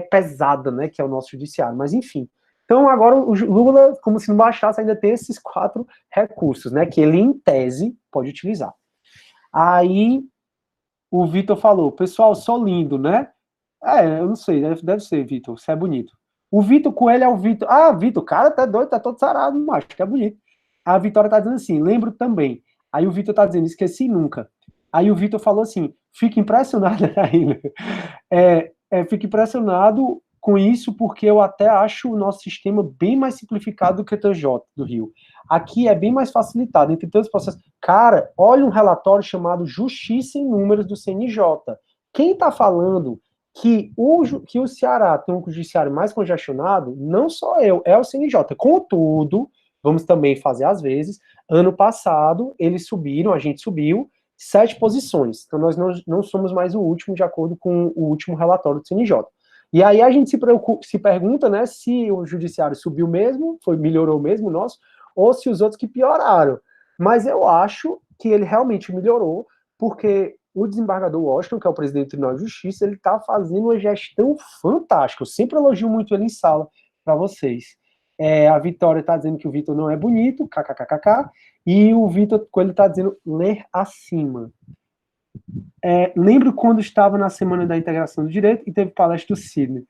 pesada, né, que é o nosso judiciário. Mas, enfim. Então, agora, o Lula, como se não bastasse, ainda tem esses 4 recursos, né, que ele, em tese, pode utilizar. Aí, o Vitor falou, pessoal, sou lindo, né? Eu não sei, deve ser, Vitor, você é bonito. O Vitor Coelho é o Vitor. Ah, Vitor, o cara tá doido, tá todo sarado, macho, que é bonito. A Vitória tá dizendo assim, lembro também. Aí o Vitor tá dizendo, esqueci nunca. Aí o Vitor falou assim, fico impressionado ainda. Fico impressionado com isso porque eu até acho o nosso sistema bem mais simplificado do que o TJ do Rio. Aqui é bem mais facilitado, entre tantos processos. Cara, olha um relatório chamado Justiça em Números do CNJ. Quem está falando que o Ceará tem um judiciário mais congestionado, não sou eu, é o CNJ. Contudo, vamos também fazer às vezes, ano passado, eles subiram, a gente subiu 7 posições. Então, nós não somos mais o último, de acordo com o último relatório do CNJ. E aí a gente se pergunta, né, se o judiciário subiu mesmo, melhorou mesmo o nosso, ou se os outros que pioraram. Mas eu acho que ele realmente melhorou, porque o desembargador Washington, que é o presidente do Tribunal de Justiça, ele está fazendo uma gestão fantástica. Eu sempre elogio muito ele em sala para vocês. A Vitória está dizendo que o Vitor não é bonito, kkkk, e o Vitor Coelho está dizendo ler acima. Lembro quando estava na Semana da Integração do Direito e teve palestra do Sidney.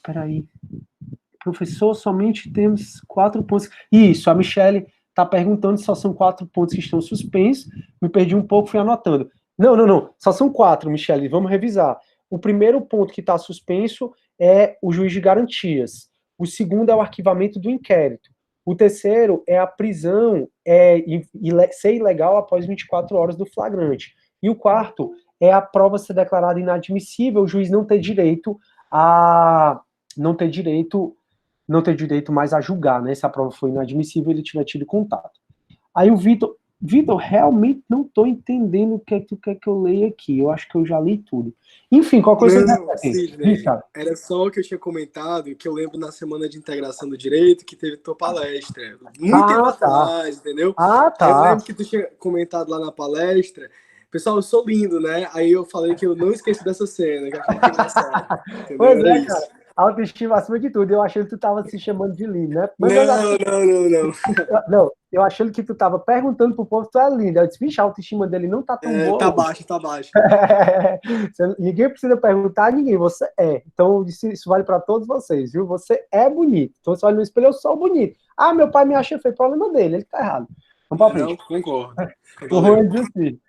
Peraí. Professor, somente temos 4 pontos. Isso, a Michele está perguntando se só são 4 pontos que estão suspensos. Me perdi um pouco, fui anotando. Não. Só são 4, Michele. Vamos revisar. O primeiro ponto que está suspenso é o juiz de garantias. O segundo é o arquivamento do inquérito. O terceiro é a prisão ser ilegal após 24 horas do flagrante. E o quarto é a prova ser declarada inadmissível, o juiz não ter direito mais a julgar, né? Se a prova for inadmissível, ele tiver tido contato. Aí o Vitor, realmente não estou entendendo o que é que tu quer que eu leia aqui. Eu acho que eu já li tudo. Enfim, qual coisa Sidney, era só o que eu tinha comentado, que eu lembro na Semana de Integração do Direito, que teve tua palestra. Muito tempo atrás, entendeu? Tá. Eu lembro que tu tinha comentado lá na palestra. Pessoal, eu sou lindo, né? Aí eu falei que eu não esqueci dessa cena, que eu achei que engraçado. Pois é, cara. Autoestima acima de tudo. Eu achei que tu tava se chamando de lindo, né? Mas não. Eu achei que tu tava perguntando pro povo se tu é lindo. Eu disse, bicho, a autoestima dele não tá tão boa. Tá baixo. Ninguém precisa perguntar a ninguém, você é. Então, isso vale pra todos vocês, viu? Você é bonito. Então, você olha no espelho, eu sou bonito. Meu pai me acha feio, problema dele, ele tá errado. Vamos pra frente. Não, concordo. O Juan disse,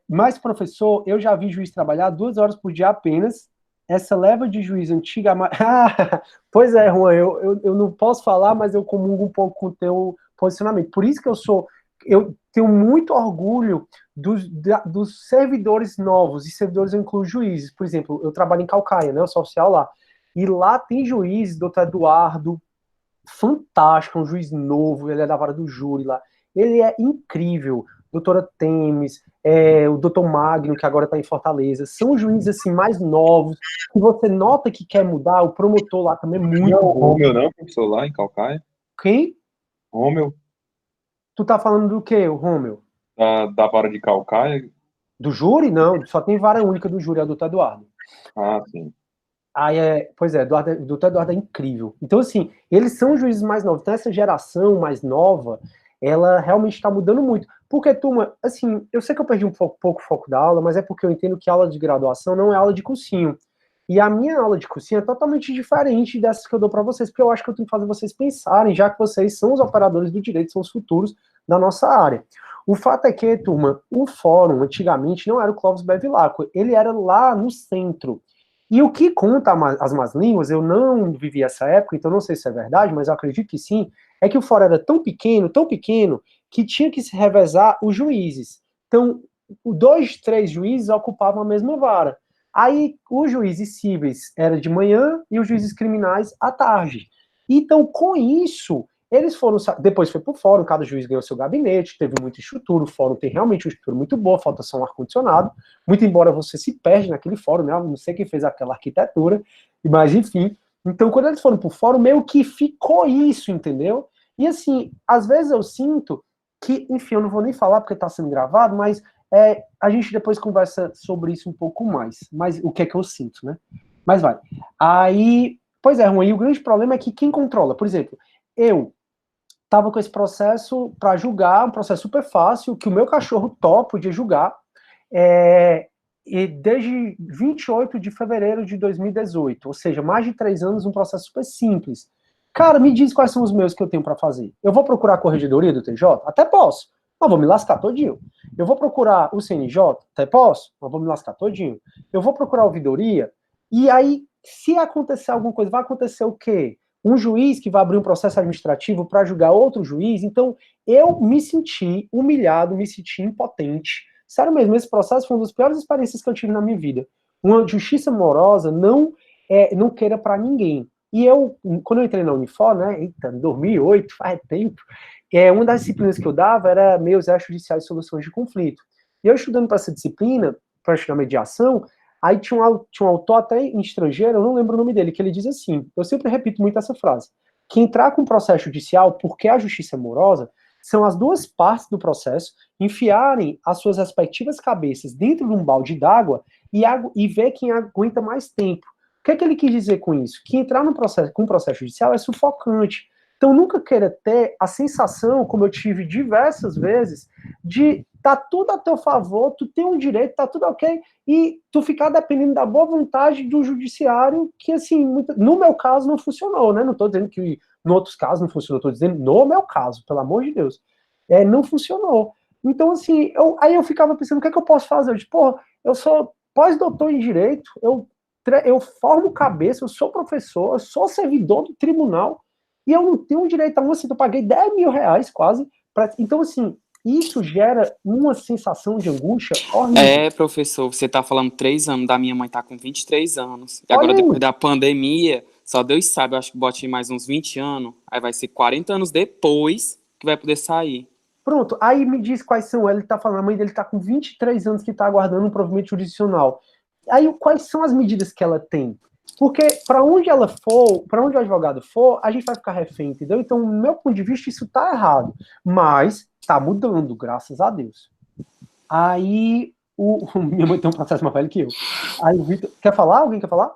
mas, professor, eu já vi juiz trabalhar 2 horas por dia apenas. Essa leva de juiz antiga... Pois é, Juan, eu não posso falar, mas eu comungo um pouco com o teu posicionamento. Por isso que eu tenho muito orgulho dos servidores novos, e servidores eu incluo juízes. Por exemplo, eu trabalho em Calcaia, né, eu sou oficial lá, e lá tem juízes, doutor Eduardo, fantástico, um juiz novo, ele é da vara do júri lá, ele é incrível. Doutora Temes, o doutor Magno, que agora está em Fortaleza, são juízes assim, mais novos, que você nota que quer mudar, o promotor lá também é muito bom. Rômeu não, professor, lá em Calcaia? Quem? Rômeu. Tu tá falando do quê, Rômeu? Da vara de Calcaia? Do júri? Não, só tem vara única do júri, é o doutor Eduardo. Sim. Pois é, o doutor Eduardo é incrível. Então, assim, eles são juízes mais novos. Então, essa geração mais nova, ela realmente está mudando muito. Porque, turma, assim, eu sei que eu perdi um pouco o foco da aula, mas é porque eu entendo que aula de graduação não é aula de cursinho. E a minha aula de cursinho é totalmente diferente dessas que eu dou para vocês, porque eu acho que eu tenho que fazer vocês pensarem, já que vocês são os operadores do direito, são os futuros da nossa área. O fato é que, turma, o fórum, antigamente, não era o Clóvis Bevilacqua, ele era lá no centro. E o que conta as más línguas, eu não vivi essa época, então não sei se é verdade, mas eu acredito que sim, é que o fórum era tão pequeno, que tinha que se revezar os juízes. Então, 2, 3 juízes ocupavam a mesma vara. Aí, os juízes cíveis era de manhã e os juízes criminais à tarde. Então, com isso, eles foram... Depois foi pro fórum, cada juiz ganhou seu gabinete, teve muita estrutura, o fórum tem realmente uma estrutura muito boa, falta só um ar-condicionado, muito embora você se perde naquele fórum, né? Eu não sei quem fez aquela arquitetura, mas enfim. Então, quando eles foram pro fórum, meio que ficou isso, entendeu? E assim, às vezes eu sinto que, enfim, eu não vou nem falar porque está sendo gravado, mas a gente depois conversa sobre isso um pouco mais. Mas o que é que eu sinto, né? Mas vai. Aí, pois é, Juan, e o grande problema é que quem controla, por exemplo, eu estava com esse processo para julgar, um processo super fácil, que o meu cachorro top podia julgar, e desde 28 de fevereiro de 2018, ou seja, mais de 3 anos, um processo super simples. Cara, me diz quais são os meus que eu tenho para fazer. Eu vou procurar a corregedoria do TJ? Até posso, mas vou me lascar todinho. Eu vou procurar o CNJ? Até posso, mas vou me lascar todinho. Eu vou procurar a ouvidoria? E aí, se acontecer alguma coisa, vai acontecer o quê? Um juiz que vai abrir um processo administrativo para julgar outro juiz. Então, eu me senti humilhado, me senti impotente. Sério mesmo, esse processo foi uma das piores experiências que eu tive na minha vida. Uma justiça amorosa não queira para ninguém. E eu, quando eu entrei na Unifor, né, eita, em 2008, faz tempo, uma das disciplinas que eu dava era meios extrajudiciais e soluções de conflito. E eu estudando para essa disciplina, para estudar mediação, aí tinha um autor até em estrangeiro, eu não lembro o nome dele, que ele diz assim, eu sempre repito muito essa frase, que entrar com processo judicial, porque a justiça é amorosa, são as duas partes do processo enfiarem as suas respectivas cabeças dentro de um balde d'água e ver quem aguenta mais tempo. O que é que ele quis dizer com isso? Que entrar com um processo judicial é sufocante. Então, nunca queira ter a sensação, como eu tive diversas vezes, de tá tudo a teu favor, tu tem um direito, tá tudo ok, e tu ficar dependendo da boa vontade do judiciário, que, assim, no meu caso não funcionou, né? Não tô dizendo que em outros casos não funcionou, tô dizendo no meu caso, pelo amor de Deus. Não funcionou. Então, assim, aí eu ficava pensando, o que é que eu posso fazer? Eu disse, porra, eu sou pós-doutor em Direito, eu formo cabeça, eu sou professor, eu sou servidor do tribunal, e eu não tenho direito a uma cita, eu paguei 10 mil reais quase. Então, assim, isso gera uma sensação de angústia horrível. Professor, você tá falando 3 anos, da minha mãe tá com 23 anos. E Olha agora, aí. depois da pandemia, só Deus sabe, eu acho que bote mais uns 20 anos, aí vai ser 40 anos depois que vai poder sair. Pronto, aí me diz quais são. Ele tá falando, a mãe dele tá com 23 anos que tá aguardando um provimento jurisdicional. Aí, quais são as medidas que ela tem? Porque para onde ela for, para onde o advogado for, a gente vai ficar refém, entendeu? Então, no meu ponto de vista, isso tá errado. Mas tá mudando, graças a Deus. Aí, minha mãe tem um processo mais velho que eu. Aí o Vitor, quer falar? Alguém quer falar?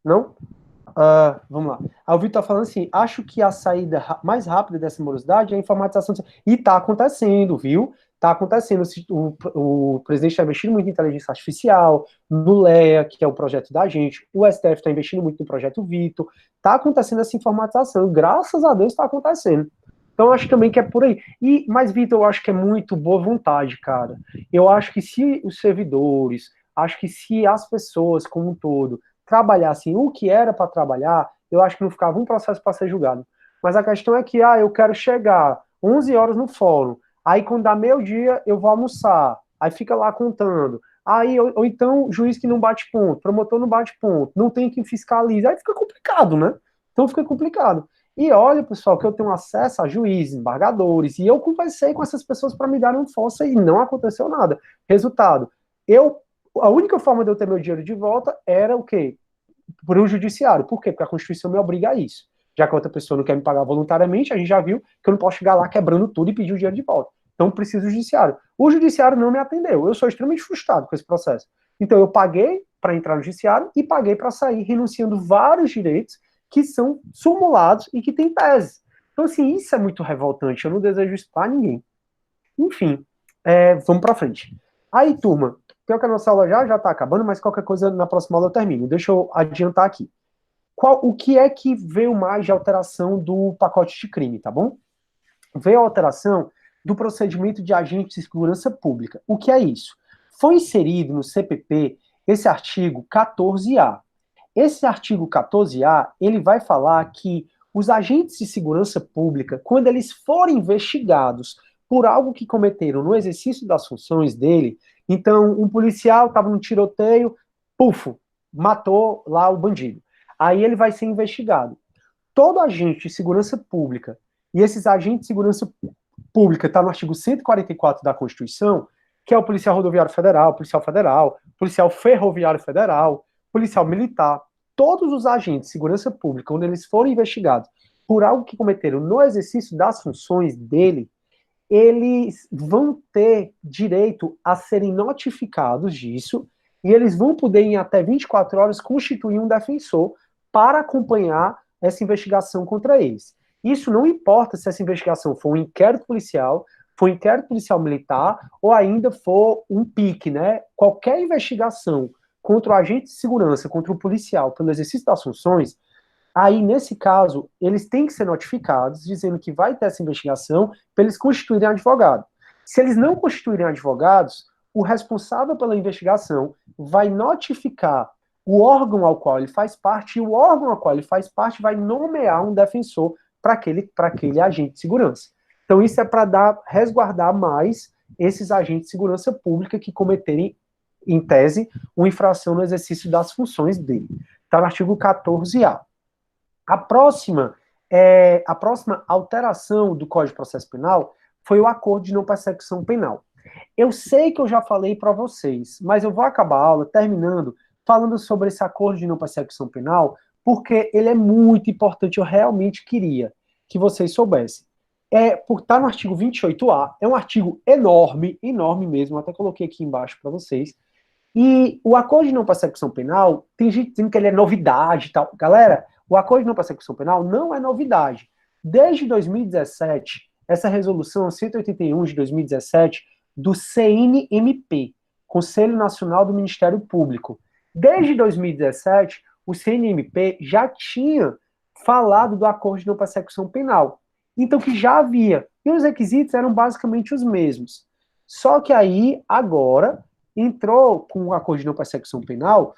Não? Vamos lá. Aí o Vitor tá falando assim, acho que a saída mais rápida dessa morosidade é a informatização. E tá acontecendo, viu? Tá acontecendo. O presidente está investindo muito em inteligência artificial, no LEA, que é o projeto da gente, o STF está investindo muito no projeto Vitor. Tá acontecendo essa informatização. Graças a Deus tá acontecendo. Então, eu acho também que é por aí. Mas, Vitor, eu acho que é muito boa vontade, cara. Eu acho que se os servidores, acho que se as pessoas como um todo trabalhassem o que era para trabalhar, eu acho que não ficava um processo para ser julgado. Mas a questão é que, eu quero chegar 11 horas no fórum, aí quando dá meio-dia eu vou almoçar, aí fica lá contando. Aí, ou então, juiz que não bate ponto, promotor não bate ponto, não tem quem fiscalize, aí fica complicado, né? Então fica complicado. E olha, pessoal, que eu tenho acesso a juízes, embargadores, e eu conversei com essas pessoas para me darem força e não aconteceu nada. Resultado, a única forma de eu ter meu dinheiro de volta era o quê? Por um judiciário. Por quê? Porque a Constituição me obriga a isso. Já que a outra pessoa não quer me pagar voluntariamente, a gente já viu que eu não posso chegar lá quebrando tudo e pedir o dinheiro de volta. Então, preciso do judiciário. O judiciário não me atendeu. Eu sou extremamente frustrado com esse processo. Então, eu paguei para entrar no judiciário e paguei para sair, renunciando vários direitos que são simulados e que têm tese. Então, assim, isso é muito revoltante. Eu não desejo isso para ninguém. Enfim, vamos para frente. Aí, turma, pior que a nossa aula já está acabando, mas qualquer coisa na próxima aula eu termino. Deixa eu adiantar aqui. O que é que veio mais de alteração do pacote de crime, tá bom? Veio a alteração do procedimento de agente de segurança pública. O que é isso? Foi inserido no CPP esse artigo 14A. Esse artigo 14A, ele vai falar que os agentes de segurança pública, quando eles forem investigados por algo que cometeram no exercício das funções dele, então um policial estava num tiroteio, matou lá o bandido. Aí ele vai ser investigado. Todo agente de segurança pública, e esses agentes de segurança pública está no artigo 144 da Constituição, que é o policial rodoviário federal, policial ferroviário federal, policial militar, todos os agentes de segurança pública, quando eles forem investigados por algo que cometeram no exercício das funções dele, eles vão ter direito a serem notificados disso e eles vão poder, em até 24 horas, constituir um defensor para acompanhar essa investigação contra eles. Isso não importa se essa investigação for um inquérito policial militar ou ainda for um PIC, né? Qualquer investigação contra o agente de segurança, contra o policial, pelo exercício das funções, aí, nesse caso, eles têm que ser notificados, dizendo que vai ter essa investigação, para eles constituírem advogado. Se eles não constituírem advogados, o responsável pela investigação vai notificar o órgão ao qual ele faz parte, e o órgão ao qual ele faz parte vai nomear um defensor para aquele agente de segurança. Então, isso é para resguardar mais esses agentes de segurança pública que cometerem, em tese, uma infração no exercício das funções dele. Está no artigo 14A. A próxima alteração do Código de Processo Penal foi o acordo de não persecução penal. Eu sei que eu já falei para vocês, mas eu vou acabar a aula terminando falando sobre esse acordo de não persecução penal, porque ele é muito importante, eu realmente queria que vocês soubessem. Por estar no artigo 28A, é um artigo enorme, enorme mesmo, eu até coloquei aqui embaixo para vocês, e o acordo de não persecução penal, tem gente dizendo que ele é novidade e tal. Galera, o acordo de não persecução penal não é novidade. Desde 2017, essa resolução 181 de 2017, do CNMP, Conselho Nacional do Ministério Público. Desde 2017, o CNMP já tinha falado do acordo de não persecução penal. Então, que já havia. E os requisitos eram basicamente os mesmos. Só que aí, agora, entrou com o acordo de não persecução penal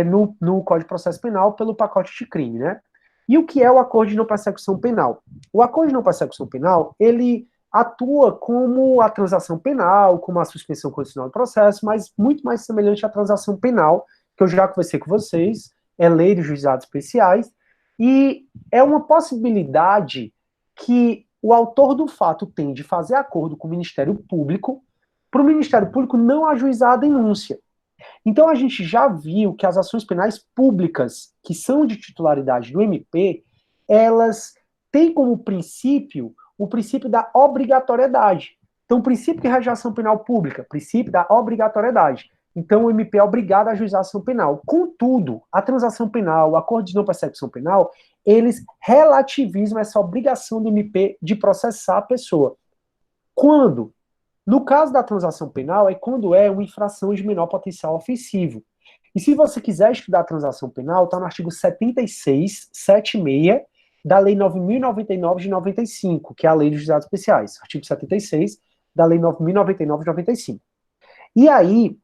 no Código de Processo Penal pelo pacote de crime, né? E o que é o acordo de não persecução penal? O acordo de não persecução penal, ele atua como a transação penal, como a suspensão condicional do processo, mas muito mais semelhante à transação penal, que eu já conversei com vocês, é lei dos juizados especiais, e é uma possibilidade que o autor do fato tem de fazer acordo com o Ministério Público, para o Ministério Público não ajuizar a denúncia. Então a gente já viu que as ações penais públicas, que são de titularidade do MP, elas têm como princípio o princípio da obrigatoriedade. Então, o princípio que rege a ação penal pública, princípio da obrigatoriedade. Então, o MP é obrigado a ajuizar a ação penal. Contudo, a transação penal, o acordo de não persecução penal, eles relativizam essa obrigação do MP de processar a pessoa. Quando? No caso da transação penal, é quando é uma infração de menor potencial ofensivo. E se você quiser estudar a transação penal, está no artigo 76, 76, da Lei 9.099 de 95, que é a Lei dos Juizados Especiais. Artigo 76 da Lei 9.099 de 95. E aí,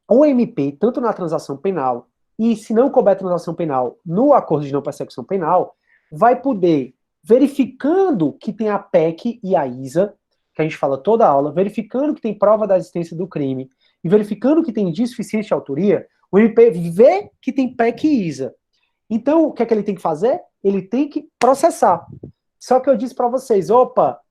o MP, tanto na transação penal, e se não couber transação penal no acordo de não persecução penal, vai poder, verificando que tem a PEC e a ISA, que a gente fala toda a aula, verificando que tem prova da existência do crime, e verificando que tem indício suficiente de autoria, o MP vê que tem PEC e ISA. Então, o que é que ele tem que fazer? Ele tem que processar. Só que eu disse para vocês,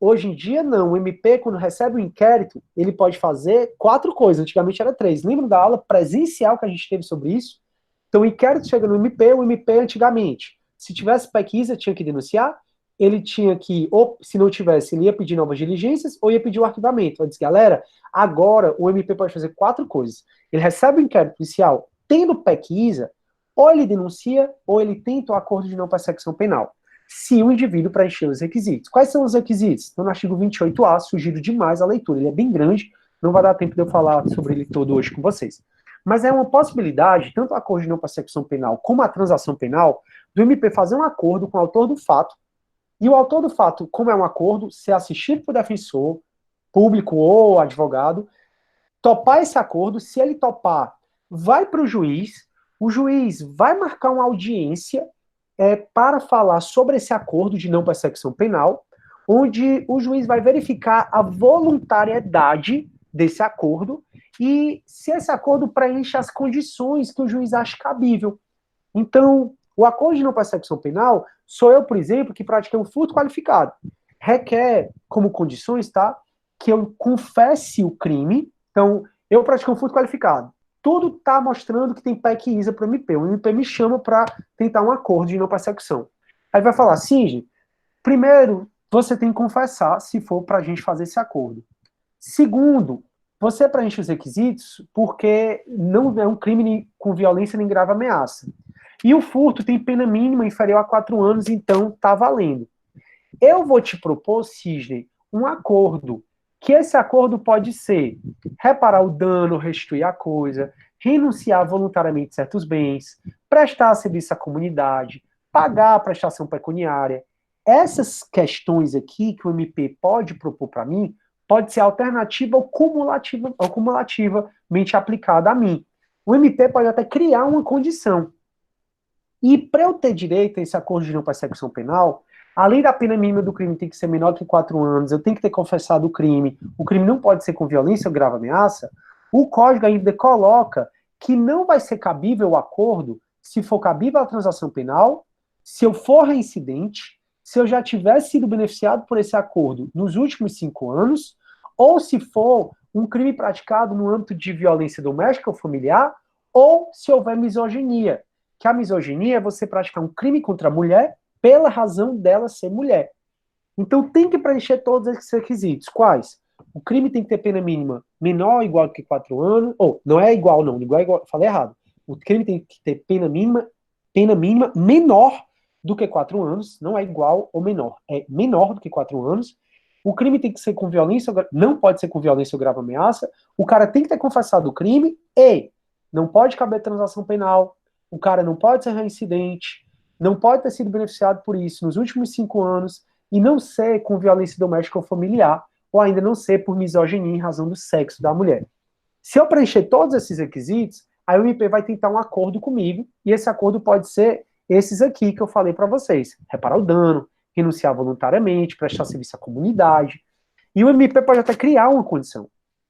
hoje em dia não, o MP, quando recebe o inquérito, ele pode fazer 4 coisas, antigamente era 3. Lembra da aula presencial que a gente teve sobre isso? Então, o inquérito chega no MP, o MP antigamente, se tivesse PEC ISA, tinha que denunciar, ele tinha que, ou se não tivesse, ele ia pedir novas diligências, ou ia pedir o arquivamento. Eu disse, galera, agora o MP pode fazer 4 coisas. Ele recebe o inquérito policial, tendo PEC ISA, ou ele denuncia, ou ele tenta o acordo de não persecução penal, se o indivíduo preencher os requisitos. Quais são os requisitos? Então, no artigo 28A, sugiro demais a leitura. Ele é bem grande, não vai dar tempo de eu falar sobre ele todo hoje com vocês. Mas é uma possibilidade, tanto o acordo de não persecução penal como a transação penal, do MP fazer um acordo com o autor do fato, e o autor do fato, como é um acordo, ser assistido por defensor, público ou advogado, topar esse acordo, se ele topar, vai para o juiz vai marcar uma audiência para falar sobre esse acordo de não persecução penal, onde o juiz vai verificar a voluntariedade desse acordo e se esse acordo preenche as condições que o juiz acha cabível. Então, o acordo de não persecução penal, sou eu, por exemplo, que pratiquei um furto qualificado. Requer como condições, tá, que eu confesse o crime. Então, eu pratiquei um furto qualificado. Tudo está mostrando que tem PEC e ISA para o MP. O MP me chama para tentar um acordo de não persecução. Aí vai falar, sim, primeiro, você tem que confessar se for para a gente fazer esse acordo. Segundo, você preenche os requisitos porque não é um crime com violência nem grave ameaça. E o furto tem pena mínima inferior a 4 anos, então tá valendo. Eu vou te propor, Sidney, um acordo, que esse acordo pode ser reparar o dano, restituir a coisa, renunciar voluntariamente certos bens, prestar serviço à comunidade, pagar a prestação pecuniária. Essas questões aqui que o MP pode propor para mim, pode ser alternativa ou cumulativamente aplicada a mim. O MP pode até criar uma condição. E para eu ter direito a esse acordo de não persecução penal, além da pena mínima do crime ter que ser menor do que 4 anos, eu tenho que ter confessado o crime não pode ser com violência ou grave ameaça, o Código ainda coloca que não vai ser cabível o acordo se for cabível a transação penal, se eu for reincidente, se eu já tiver sido beneficiado por esse acordo nos últimos 5 anos, ou se for um crime praticado no âmbito de violência doméstica ou familiar, ou se houver misoginia. Que a misoginia é você praticar um crime contra a mulher pela razão dela ser mulher. Então tem que preencher todos esses requisitos. Quais? O crime tem que ter pena mínima menor ou igual do que 4 anos, ou não é igual não, igual, falei errado. O crime tem que ter pena mínima menor do que 4 anos, não é igual ou menor, é menor do que 4 anos. O crime tem que ser com violência, não pode ser com violência ou grave ameaça. O cara tem que ter confessado o crime e não pode caber transação penal. O cara não pode ser reincidente, não pode ter sido beneficiado por isso nos últimos 5 anos e não ser com violência doméstica ou familiar, ou ainda não ser por misoginia em razão do sexo da mulher. Se eu preencher todos esses requisitos, a MP vai tentar um acordo comigo, e esse acordo pode ser esses aqui que eu falei para vocês: reparar o dano, renunciar voluntariamente, prestar serviço à comunidade. E o MP pode até criar uma condição.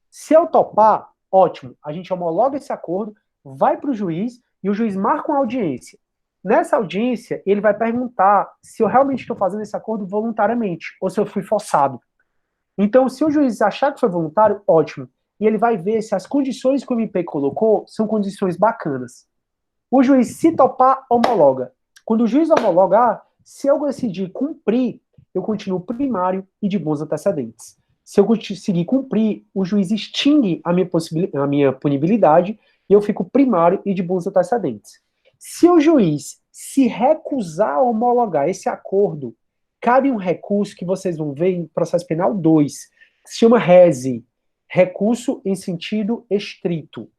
Se eu topar, ótimo, a gente homologa esse acordo, vai para o juiz, e o juiz marca uma audiência. Nessa audiência, ele vai perguntar se eu realmente estou fazendo esse acordo voluntariamente, ou se eu fui forçado. Então, se o juiz achar que foi voluntário, ótimo. E ele vai ver se as condições que o MP colocou são condições bacanas. O juiz, se topar, homologa. Quando o juiz homologar, se eu decidir cumprir, eu continuo primário e de bons antecedentes. Se eu conseguir cumprir, o juiz extingue a minha punibilidade e eu fico primário e de bons antecedentes. Se o juiz se recusar a homologar esse acordo, cabe um recurso que vocês vão ver em processo penal 2, que se chama RESE, recurso em sentido estrito.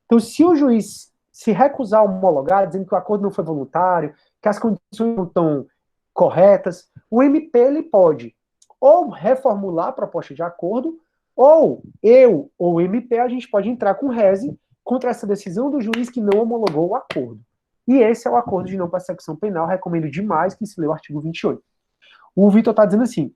Então, se o juiz se recusar a homologar, dizendo que o acordo não foi voluntário, que as condições não estão corretas, o MP ele pode ou reformular a proposta de acordo, ou eu ou o MP a gente pode entrar com RESE contra essa decisão do juiz que não homologou o acordo. E esse é o acordo de não persecução penal, recomendo demais que se lê o artigo 28. O Vitor está dizendo assim,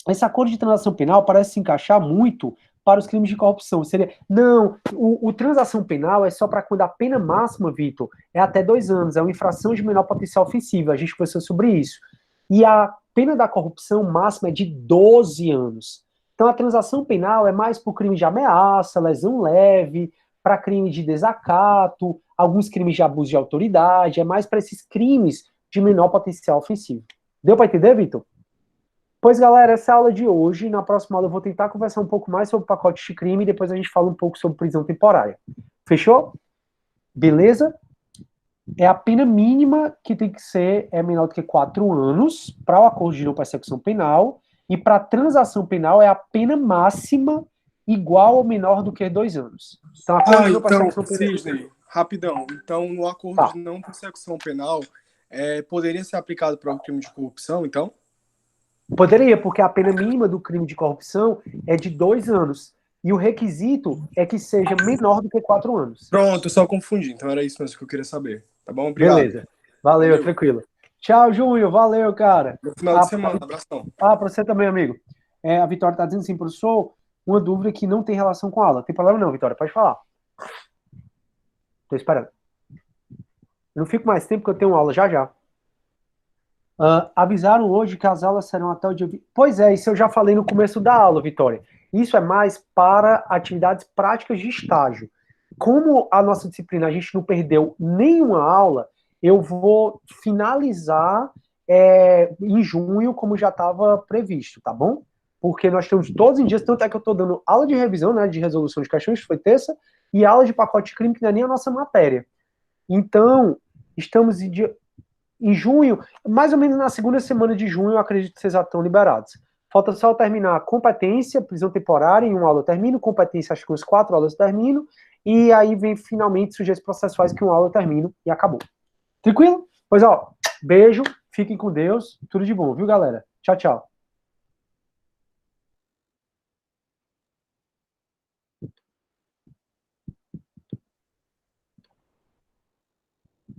esse acordo de transação penal parece se encaixar muito para os crimes de corrupção. Seria, não, o transação penal é só para quando a pena máxima, Vitor, é até 2 anos, é uma infração de menor potencial ofensivo, a gente conversou sobre isso. E a pena da corrupção máxima é de 12 anos. Então a transação penal é mais por crime de ameaça, lesão leve, para crime de desacato, alguns crimes de abuso de autoridade, é mais para esses crimes de menor potencial ofensivo. Deu para entender, Vitor? Pois, galera, essa é a aula de hoje. Na próxima aula eu vou tentar conversar um pouco mais sobre o pacote de crime e depois a gente fala um pouco sobre prisão temporária. Fechou? Beleza? É a pena mínima que tem que ser menor do que 4 anos para o acordo de não persecução penal, e para transação penal é a pena máxima igual ou menor do que 2 anos. Então, acordo de não persecução penal... Sidney, rapidão. Então, no acordo de não persecução penal, poderia ser aplicado para o crime de corrupção, então? Poderia, porque a pena mínima do crime de corrupção é de 2 anos. E o requisito é que seja menor do que 4 anos. Pronto, eu só confundi. Então era isso mesmo que eu queria saber. Tá bom? Obrigado. Beleza. Valeu, tranquilo. Tchau, Júnior. Valeu, cara. Bom final de semana. Abração. Para você também, amigo. A Vitória está dizendo assim, professor, uma dúvida que não tem relação com a aula. Tem problema não, Vitória, pode falar. Estou esperando. Eu não fico mais tempo que eu tenho aula já já. Avisaram hoje que as aulas serão até o dia... Pois é, isso eu já falei no começo da aula, Vitória. Isso é mais para atividades práticas de estágio. Como a nossa disciplina, a gente não perdeu nenhuma aula, eu vou finalizar em junho, como já estava previsto, tá bom? Porque nós temos todos os dias, tanto é que eu estou dando aula de revisão, né, de resolução de questões, que foi terça, e aula de pacote de crime, que não é nem a nossa matéria. Então, estamos em junho, mais ou menos na segunda semana de junho, eu acredito que vocês já estão liberados. Falta só terminar competência, prisão temporária, em uma aula eu termino, competência, acho que uns 4 aulas eu termino, e aí vem finalmente sujeitos processuais, que uma aula eu termino, e acabou. Tranquilo? Pois, beijo, fiquem com Deus, tudo de bom, viu, galera? Tchau, tchau.